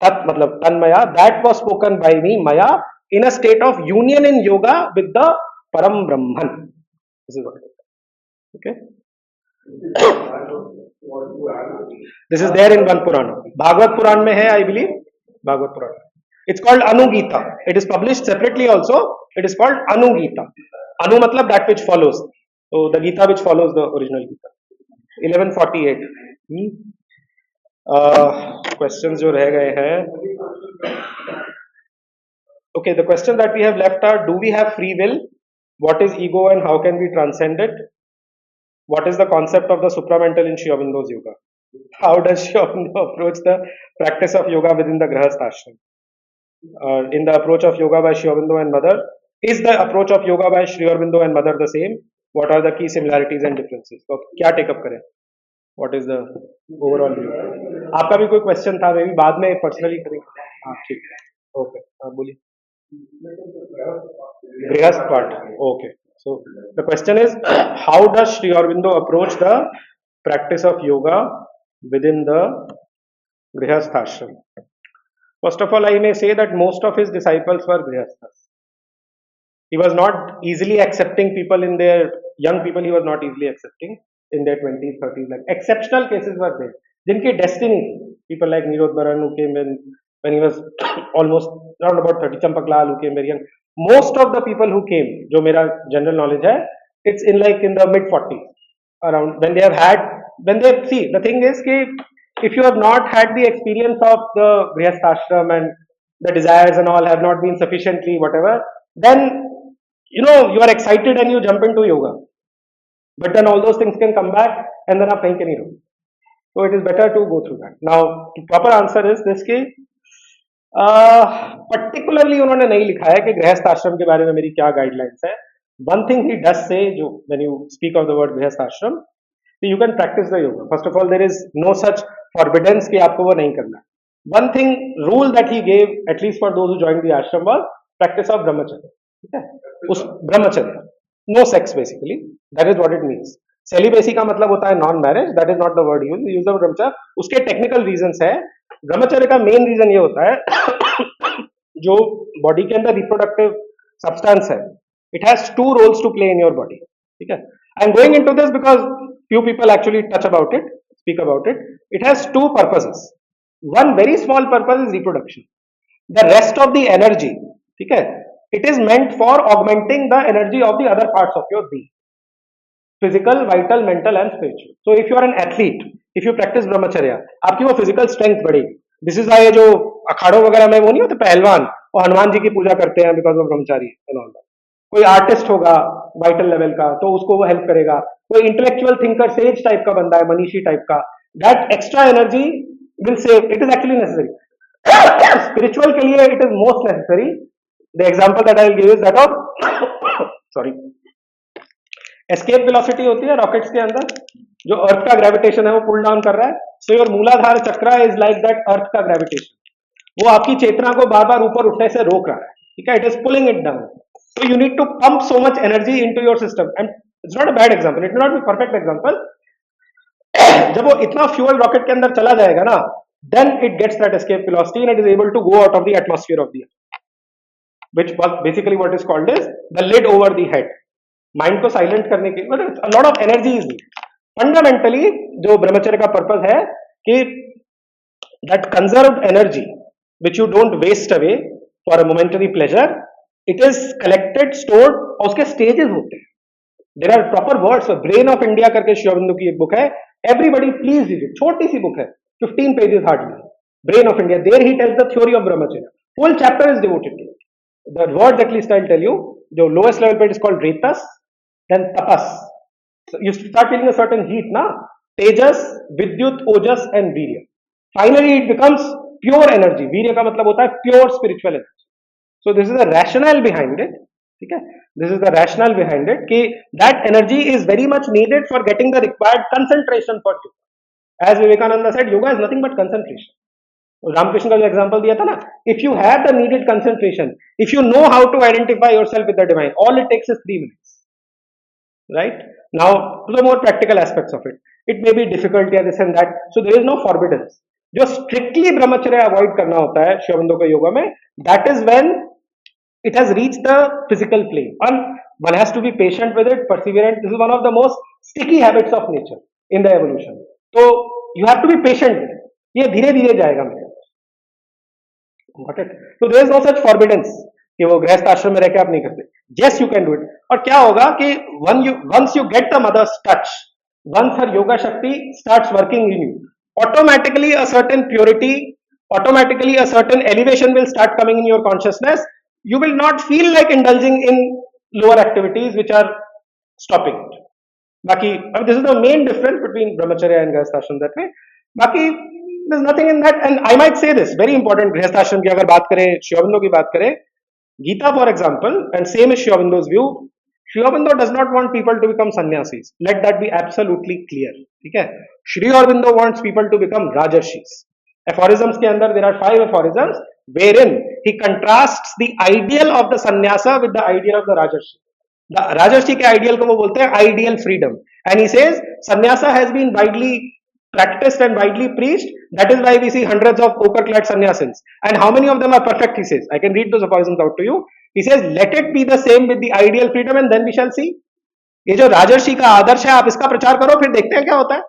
Tat matlab tanmaya, that was spoken by me, maya, in a state of union in yoga with the Param Brahman. This is what it is. Okay. This is there in one Purana. Bhagavad Puran mein hai, I believe. Bhagavad Puran. It's called Anugita. It is published separately also. It is called Anugita. Anu matlab that which follows. So the Gita which follows the original Gita. 1148. Questions जो रह गए हैं. Okay, the questions that we have left are: do we have free will? What is ego and how can we transcend it? What is the concept of the supramental in Sri Aurobindo's yoga? How does Sri Aurobindo approach the practice of yoga within the Grihastha ashram? In the approach of yoga by Sri Aurobindo and Mother, is the approach of yoga by Sri Aurobindo and Mother the same? What are the key similarities and differences? तो क्या take up करें? What is the overall view? आपका भी कोई question था, मे भी बाद में पर्सनली करेंगे. हाँ ठीक है. ओके, हाँ बोलिए. Grihast part. Okay. So the question is, how does Sri Aurobindo approach the practice of yoga within the Grihastha ashram? First of all, I may say that most of his disciples were Grihasthas. He was not easily accepting people in their young people. He was not easily accepting in their 20s, 30s. Like exceptional cases were there. जिनकी destiny थी. People like Nirod Baran who came when he was almost around about 30. Champak Lal who came very young. Most of the people who came, जो मेरा general knowledge है, it's in the mid 40s around when they have had see the thing is कि if you have not had the experience of the Grihastha ashram and the desires and all have not been sufficiently whatever, then you are excited and you jump into yoga, but then all those things can come back and then आप कहीं के नहीं रहो. So it is better to go through that. Now the proper answer is this कि particularly उन्होंने नहीं लिखा है कि गृहस्थ आश्रम के बारे में मेरी क्या गाइडलाइंस है. One thing he does say, जो when you speak of the word गृहस्थ आश्रम, So you can practice the yoga. First of all, there is no such forbiddance कि आपको वो नहीं करना. One thing rule that he gave, at least for those who joined the ashram, was practice of brahmacharya. ठीक है? उस brahmacharya, no sex basically. That is what it means. Celibacy का मतलब होता है non marriage. That is not the word used. Use the word brahmacharya. उसके technical reasons है. ब्रह्मचर्य का मेन रीजन ये होता है जो बॉडी के अंदर रिप्रोडक्टिव सब्सटेंस है, it has two roles to play in your body. ठीक है, I am going into this because few people actually touch about it, speak about it. It has two purposes. One very small purpose is reproduction. The rest of the energy, ठीक है, it is meant for augmenting the energy of the other parts of your being. Physical, vital, mental and spiritual. So if you are an athlete, if you practice brahmacharya, आपकी वो physical strength बढ़ेगी. This is why जो अखाड़ों वगैरह में वो नहीं होते पहलवान और हनुमान जी की पूजा करते हैं because of Brahmachari and all that. कोई आर्टिस्ट होगा वाइटल लेवल का तो उसको वो हेल्प करेगा. कोई इंटेलेक्चुअल थिंकर सेज टाइप का बंदा है, मनीषी टाइप का, that extra energy will save. It is actually necessary. Spiritual के लिए it is most necessary. The example that I will give is that of sorry escape velocity होती है rockets के अंदर, जो अर्थ का ग्रेविटेशन है वो पुल डाउन कर रहा है. सो योर मूलाधार चक्र इज लाइक दैट अर्थ का ग्रेविटेशन. वो आपकी चेतना को बार बार ऊपर उठने से रोक रहा है. ठीक है, it is pulling it down. So you need to pump so much energy into your system, and it's not a bad example. It may not be perfect example. जब वो इतना fuel rocket के अंदर चला जाएगा ना, then it gets that escape velocity and it is able to go out of the atmosphere of the earth, which was basically what is called as the lid over the head. Mind को silent करने के लिए a lot of energy is needed. Fundamentally, जो ब्रह्मचर्य का purpose है कि that conserved energy which you don't waste away for a momentary pleasure, it is collected, stored, और उसके stages होते हैं. There are proper words. Brain of India करके श्री अरविंदो की एक बुक है. Everybody please read it. छोटी सी बुक है, 15 pages hardly. Brain of India. There he tells the theory of brahmacharya. Full chapter is devoted to it. The words at least I'll tell you. जो lowest level पे it is called retas, then tapas. So you start feeling a certain heat, na? Tejas, vidyut, ojas and virya. Finally it becomes pure energy. वीर्य का मतलब होता है pure spiritual energy. So this is the rationale behind it. ठीक है, this is the rationale behind it कि that energy is very much needed for getting the required concentration for yoga. As Vivekananda said, yoga is nothing but concentration. Ramakrishna का जो example दिया था ना, if you have the needed concentration, if you know how to identify yourself with the divine, all it takes is 3 minutes. Right? Now to the more practical aspects of it. It may be difficult या this and that. So there is no forbiddance. जो strictly ब्रह्मचर्य avoid करना होता है श्री अरविंदो के योगा में, that is when it has reached the physical plane, and one has to be patient with it, perseverant. This is one of the most sticky habits of nature in the evolution. So you have to be patient with it. ये धीरे धीरे जाएगा मेरे. Got it? So there is no such forbiddance कि वो गृहस्थ आश्रम में रह के आप नहीं करते. Yes, you can do it. और क्या होगा कि once you get the mother's touch, once her yoga shakti starts working in you, automatically a certain purity, automatically a certain elevation will start coming in your consciousness. You will not feel like indulging in lower activities which are stopping it. Baki, this is the main difference between brahmacharya and grihastha that way. Baki, there's nothing in that. And I might say this, very important, grihastha की अगर बात करें, श्री अरविंदो की बात करें, Gita for example, and same is Shri Aurobindo's view, Shri Aurobindo does not want people to become sannyasis. Let that be absolutely clear. ठीक है? Shri Aurobindo wants people to become rajarshis. Aphorisms के अंदर there are 5 aphorisms wherein he contrasts the ideal of the sannyasa with the ideal of the rajarshi. The rajarshi के ideal को वो बोलते हैं ideal freedom, and he says sannyasa has been widely practiced and widely preached. That is why we see hundreds of ochre-clad sannyasins. And how many of them are perfect? He says. I can read those aphorisms out to you. He says, let it be the same with the ideal freedom, and then we shall see. ये जो राजर्षि का आदर्श है, आप इसका प्रचार करो, फिर देखते हैं क्या होता है.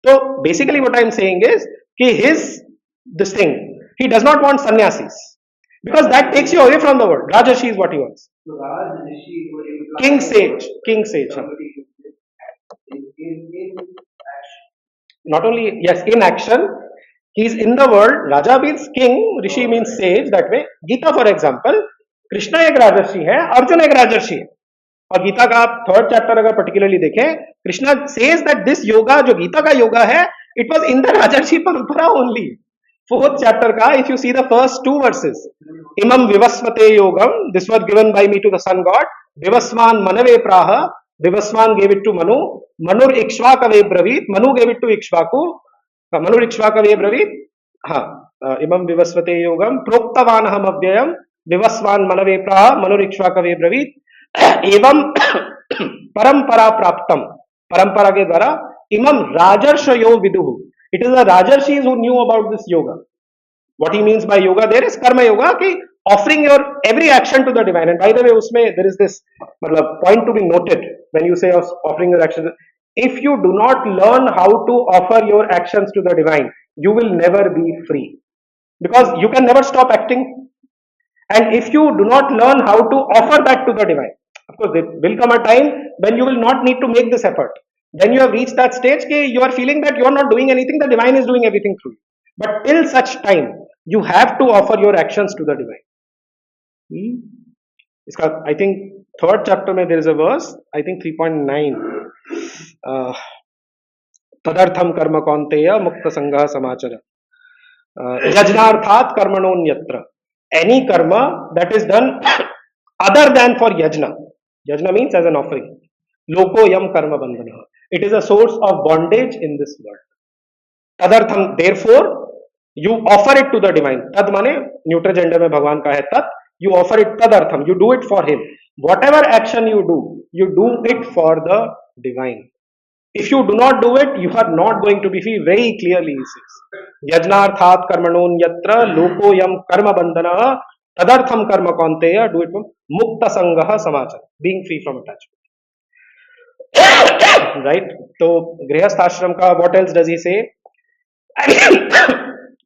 So basically what I am saying is कि this thing, he does not want sannyasis because that takes you away from the world. Rajarshi is what he wants. So king sage. Not only, yes, in action, he is in the world. Raja means king, Rishi means sage, that way. Gita for example, Krishna एक राजर्षि है, अर्जुन एक राजर्षि है. और गीता का आप 3rd chapter अगर particularly देखें, Krishna says that this yoga जो गीता का योगा है, it was in the rajarshi parampara only. 4th chapter का, if you see the first 2 verses, इमं विवस्वते योगम, this was given by me to the sun god, Vivaswan मनवे प्राह, Vivaswan gave it to Manu. Manur Ikshvakave Bravit. Manu gave it to Ikshvaku. Manur Ikshvakave Bravit. Imam Vivasvate Yogam. Proktavan Ham Avyayam. Vivaswan Manave Praha. Manur Ikshvakave Bravit. Evam Parampara Praptam. Parampara के द्वारा Imam Rajarshyo Viduhu. It is the Rajarshis who knew about this yoga. What he means by yoga there is karma yoga, ki offering your every action to the divine. And by the way, usme there is this point to be noted when you say of offering your actions. If you do not learn how to offer your actions to the divine, you will never be free, because you can never stop acting. And if you do not learn how to offer that to the divine, of course, there will come a time when you will not need to make this effort. Then you have reached that stage where you are feeling that you are not doing anything, the divine is doing everything through you. But till such time, you have to offer your actions to the divine. I think third chapter mein there is a verse, I think 3.9. Tadartham karma kaunteya mukta sangha samachara. Yajnarthat karmanonyatra. Any karma that is done other than for yajna. Yajna means as an offering. Loko yam karma bandhana. It is a source of bondage in this world. Tadartham, therefore, you offer it to the divine. Tad mane neutral gender mein Bhagwan ka hai tat. You offer it tadartham. You do it for him. Whatever action you do it for the divine. If you do not do it, you are not going to be free. Very clearly, he says. Yajnarthat karmanon yatra loko yam karma bandhana tadartham karma kaunteya. Do it from mukta sangaha samachara. Being free from attachment. Right? So, Grihasth Ashram ka, what else does he say?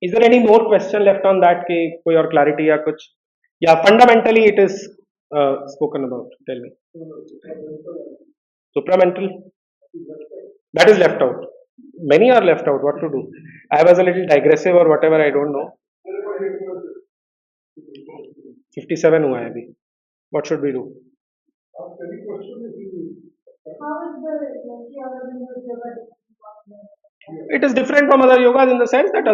Is there any more question left on that? Ki koi aur clarity ya kuch? Yeah, fundamentally it is spoken about. Tell me. Supramental. That is left out. Many are left out. What to do? I was a little digressive or whatever. I don't know. 57 हुआ है अभी. What should we do? It is different from other yogas in the sense that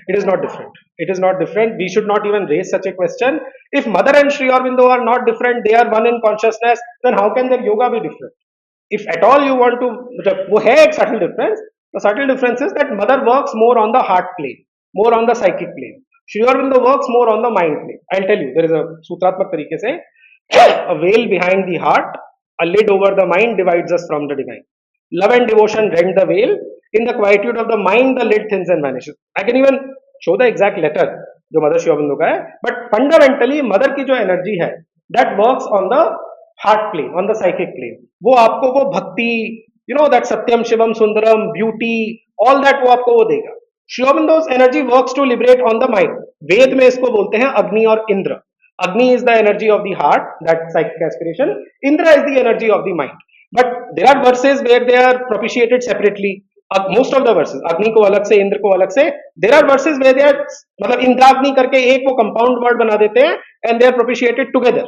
it is not different. It is not different. We should not even raise such a question. If Mother and Sri Aurobindo are not different, they are one in consciousness, then how can their yoga be different? If at all you want to, वो है एक subtle difference. The subtle difference is that Mother works more on the heart plane, more on the psychic plane. Sri Aurobindo works more on the mind plane. I'll tell you, there is a सूत्रात्मक तरीके से a veil behind the heart, a lid over the mind divides us from the divine. Love and devotion rend the veil. In the quietude of the mind, the lid thins and vanishes. I can even show the exact letter जो mother Shri Aurobindo का है. But fundamentally, mother की जो energy है, that works on the heart plane, on the psychic plane. वो आपको वो भक्ति, you know, that satyam shivam sundaram, beauty, all that वो आपको वो देगा. Sri Aurobindo's energy works to liberate on the mind. वेद में इसको बोलते हैं अग्नि और Indra. Agni is the energy of the heart, that psychic aspiration. Indra is the energy of the mind. But there are verses where they are propitiated separately. Most of the verses, Agni को अलग से, इंद्र को अलग से. There are verses where they are, मतलब इंद्राग्नि करके एक वो compound word बना देते हैं, and they are propitiated together.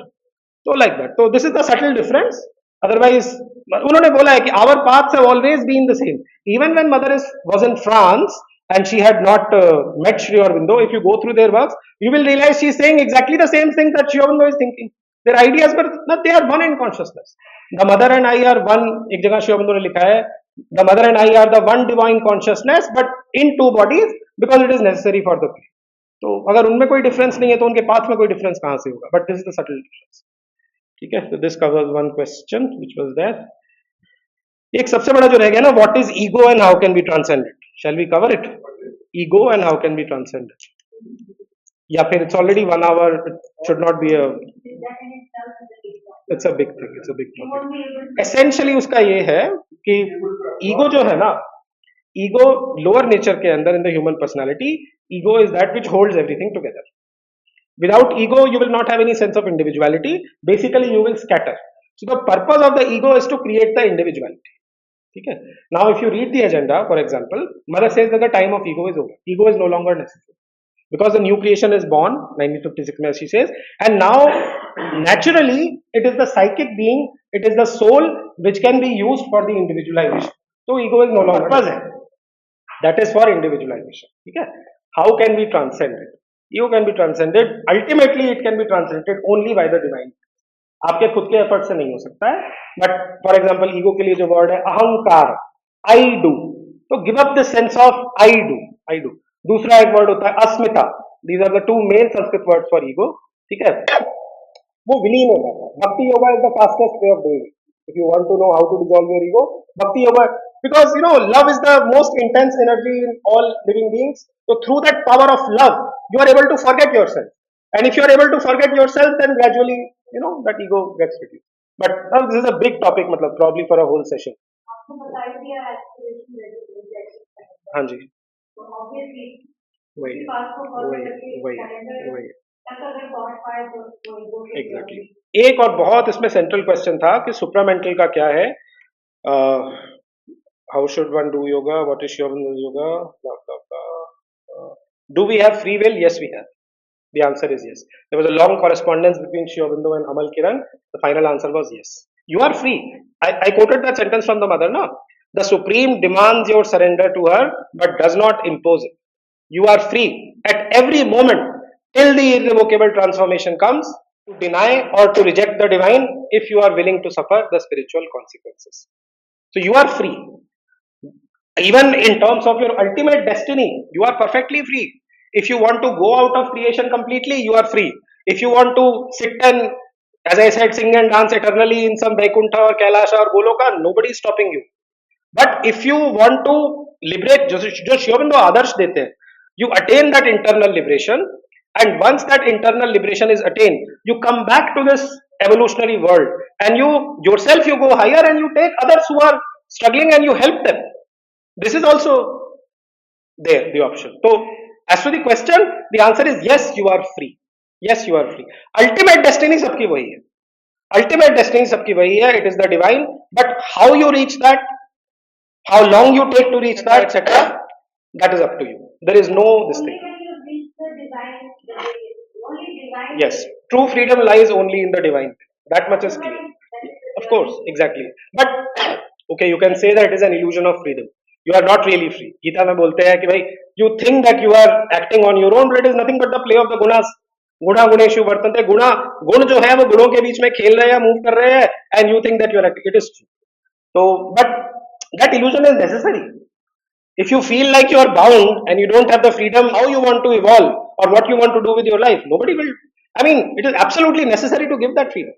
So like that. So this is the subtle difference. Otherwise, उन्होंने बोला है कि our paths have always been the same. Even when mother was in France and she had not met Sri Aurobindo, if you go through their works, you will realize she is saying exactly the same thing that Sri Aurobindo is thinking. Their ideas, but they are one in consciousness. The mother and I are one. एक जगह Sri Aurobindo ने लिखा है, the mother and I are the one divine consciousness, but in two bodies because it is necessary for the play. तो अगर उनमें कोई difference नहीं है तो उनके पाथ में कोई डिफरेंस कहाँ से होगा? But this is the subtle difference. ठीक है? So this covers one question which was there. एक सबसे बड़ा जो रह गया ना, what is ego and how can we transcend it? Shall we cover it? Ego and how can we transcend it? या फिर it's already 1 hour. It should not be a. It's a big thing. It's a big topic. Essentially उसका ये है कि ego जो है ना, ego lower nature के अंदर in the human personality, ego is that which holds everything together. Without ego, you will not have any sense of individuality. Basically, you will scatter. So the purpose of the ego is to create the individuality. Okay? Now, if you read the agenda, for example, Mother says that the time of ego is over. Ego is no longer necessary. Because the new creation is born, 1956, as she says, and now, naturally, it is the psychic being, it is the soul which can be used for the individualization. So, ego is no longer present. That is for individualization. Okay? How can we transcend it? Ego can be transcended. Ultimately, it can be transcended only by the divine. आपके खुद के effort से नहीं हो सकता है. But for example ego के लिए जो वर्ड है अहंकार, आई डू, तो give up the sense of I do, I do. दूसरा एक वर्ड होता है asmita. These are the two main Sanskrit words for ego. ठीक है, वो विलीन हो जाता है. Bhakti yoga is the fastest way of doing it. If you want to know how to dissolve your ego, bhakti yoga, because love is the most intense energy in all living beings. So through that power of love you are able to forget yourself, and if you are able to forget yourself, then gradually that ego gets reduced. But this is a big topic, matlab probably for a whole session. हाँ जी, वही वही वही वही exactly. एक और बहुत इसमें central question था कि सुप्रामेंटल का क्या है. How should one do yoga? What is Aurobindo yoga? Blah, blah, blah. Do we have free will? Yes, we have. The answer is yes. There was a long correspondence between Aurobindo and Amal Kiran. The final answer was yes. You are free. I quoted that sentence from the mother, no? The Supreme demands your surrender to her, but does not impose it. You are free at every moment till the irrevocable transformation comes to deny or to reject the divine if you are willing to suffer the spiritual consequences. So you are free. Even in terms of your ultimate destiny, you are perfectly free. If you want to go out of creation completely, you are free. If you want to sit and, as I said, sing and dance eternally in some Vaikuntha or Kailasha or Goloka, nobody is stopping you. But if you want to liberate, जो Aurobindo आदर्श देते हैं, you attain that internal liberation, and once that internal liberation is attained, you come back to this evolutionary world, and you yourself, you go higher and you take others who are struggling and you help them. This is also there, the option. So as to the question, the answer is yes, you are free. Yes, you are free. Ultimate destiny sabki wahi hai. Ultimate destiny sabki wahi hai. It is the divine. But how you reach that, how long you take to reach that, etc., that is up to you. There is no this thing. Yes, true freedom lies only in the divine. That much is clear. Of course, exactly. But okay, you can say that it is an illusion of freedom. You are not really free. Gita में बोलते हैं कि भाई you think that you are acting on your own, but it is nothing but the play of the gunas. गुणा गुणेषु वर्तन्ते. गुण जो है वो गुणों के बीच में खेल रहे हैं, मूव कर रहे हैं, and you think that you are acting. It is true. So, but that illusion is necessary. If you feel like you are bound and you don't have the freedom, how you want to evolve or what you want to do with your life, nobody will. I mean, it is absolutely necessary to give that freedom.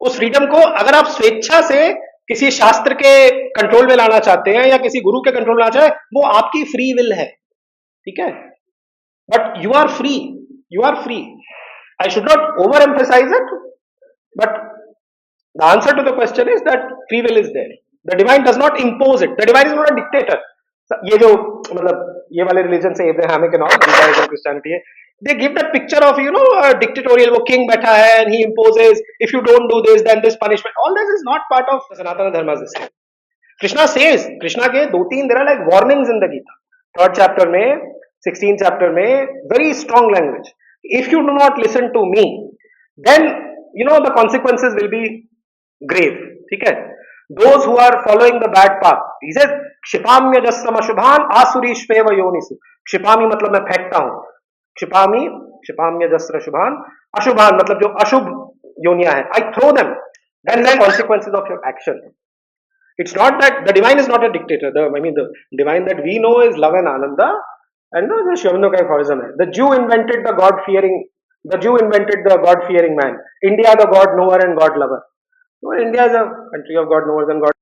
उस freedom को अगर आप स्वेच्छा से किसी शास्त्र के control में लाना चाहते हैं या किसी गुरु के कंट्रोल में लाना चाहते हैं, वो आपकी फ्री विल है. ठीक है, but you are free. You are free. I should not over emphasise it, but the answer to the question is that free will is there. The divine does not impose it. The divine is not a dictator. ये जो मतलब ये वाले religion से Abrahamic and all Christianity है, they give that picture of a dictatorial, wo king baitha hai and he imposes, if you don't do this then this punishment. All this is not part of Sanatana Dharma system. Krishna says, Krishna ke do teen there are like warnings in the Gita. 3rd chapter mein, 16th chapter mein, very strong language. If you do not listen to me, then the consequences will be grave. ठीक है, those who are following the bad path, he says क्षिपाम्य जस्सम अशुभान आसुरीष्वेव योनिषु. क्षिपामी मतलब मैं फेंकता हूं. क्षिपामी, क्षिपाम्य जस्र शुभान, अशुभान मतलब जो अशुभ योनिया है, I throw them. That is the consequences of your action. It's not that the divine is not a dictator. The divine that we know is love and ananda, and the Aurobindo ka aphorism hai. The Jew invented the God fearing man. India the God knower and God lover. So India is a country of God knowers and God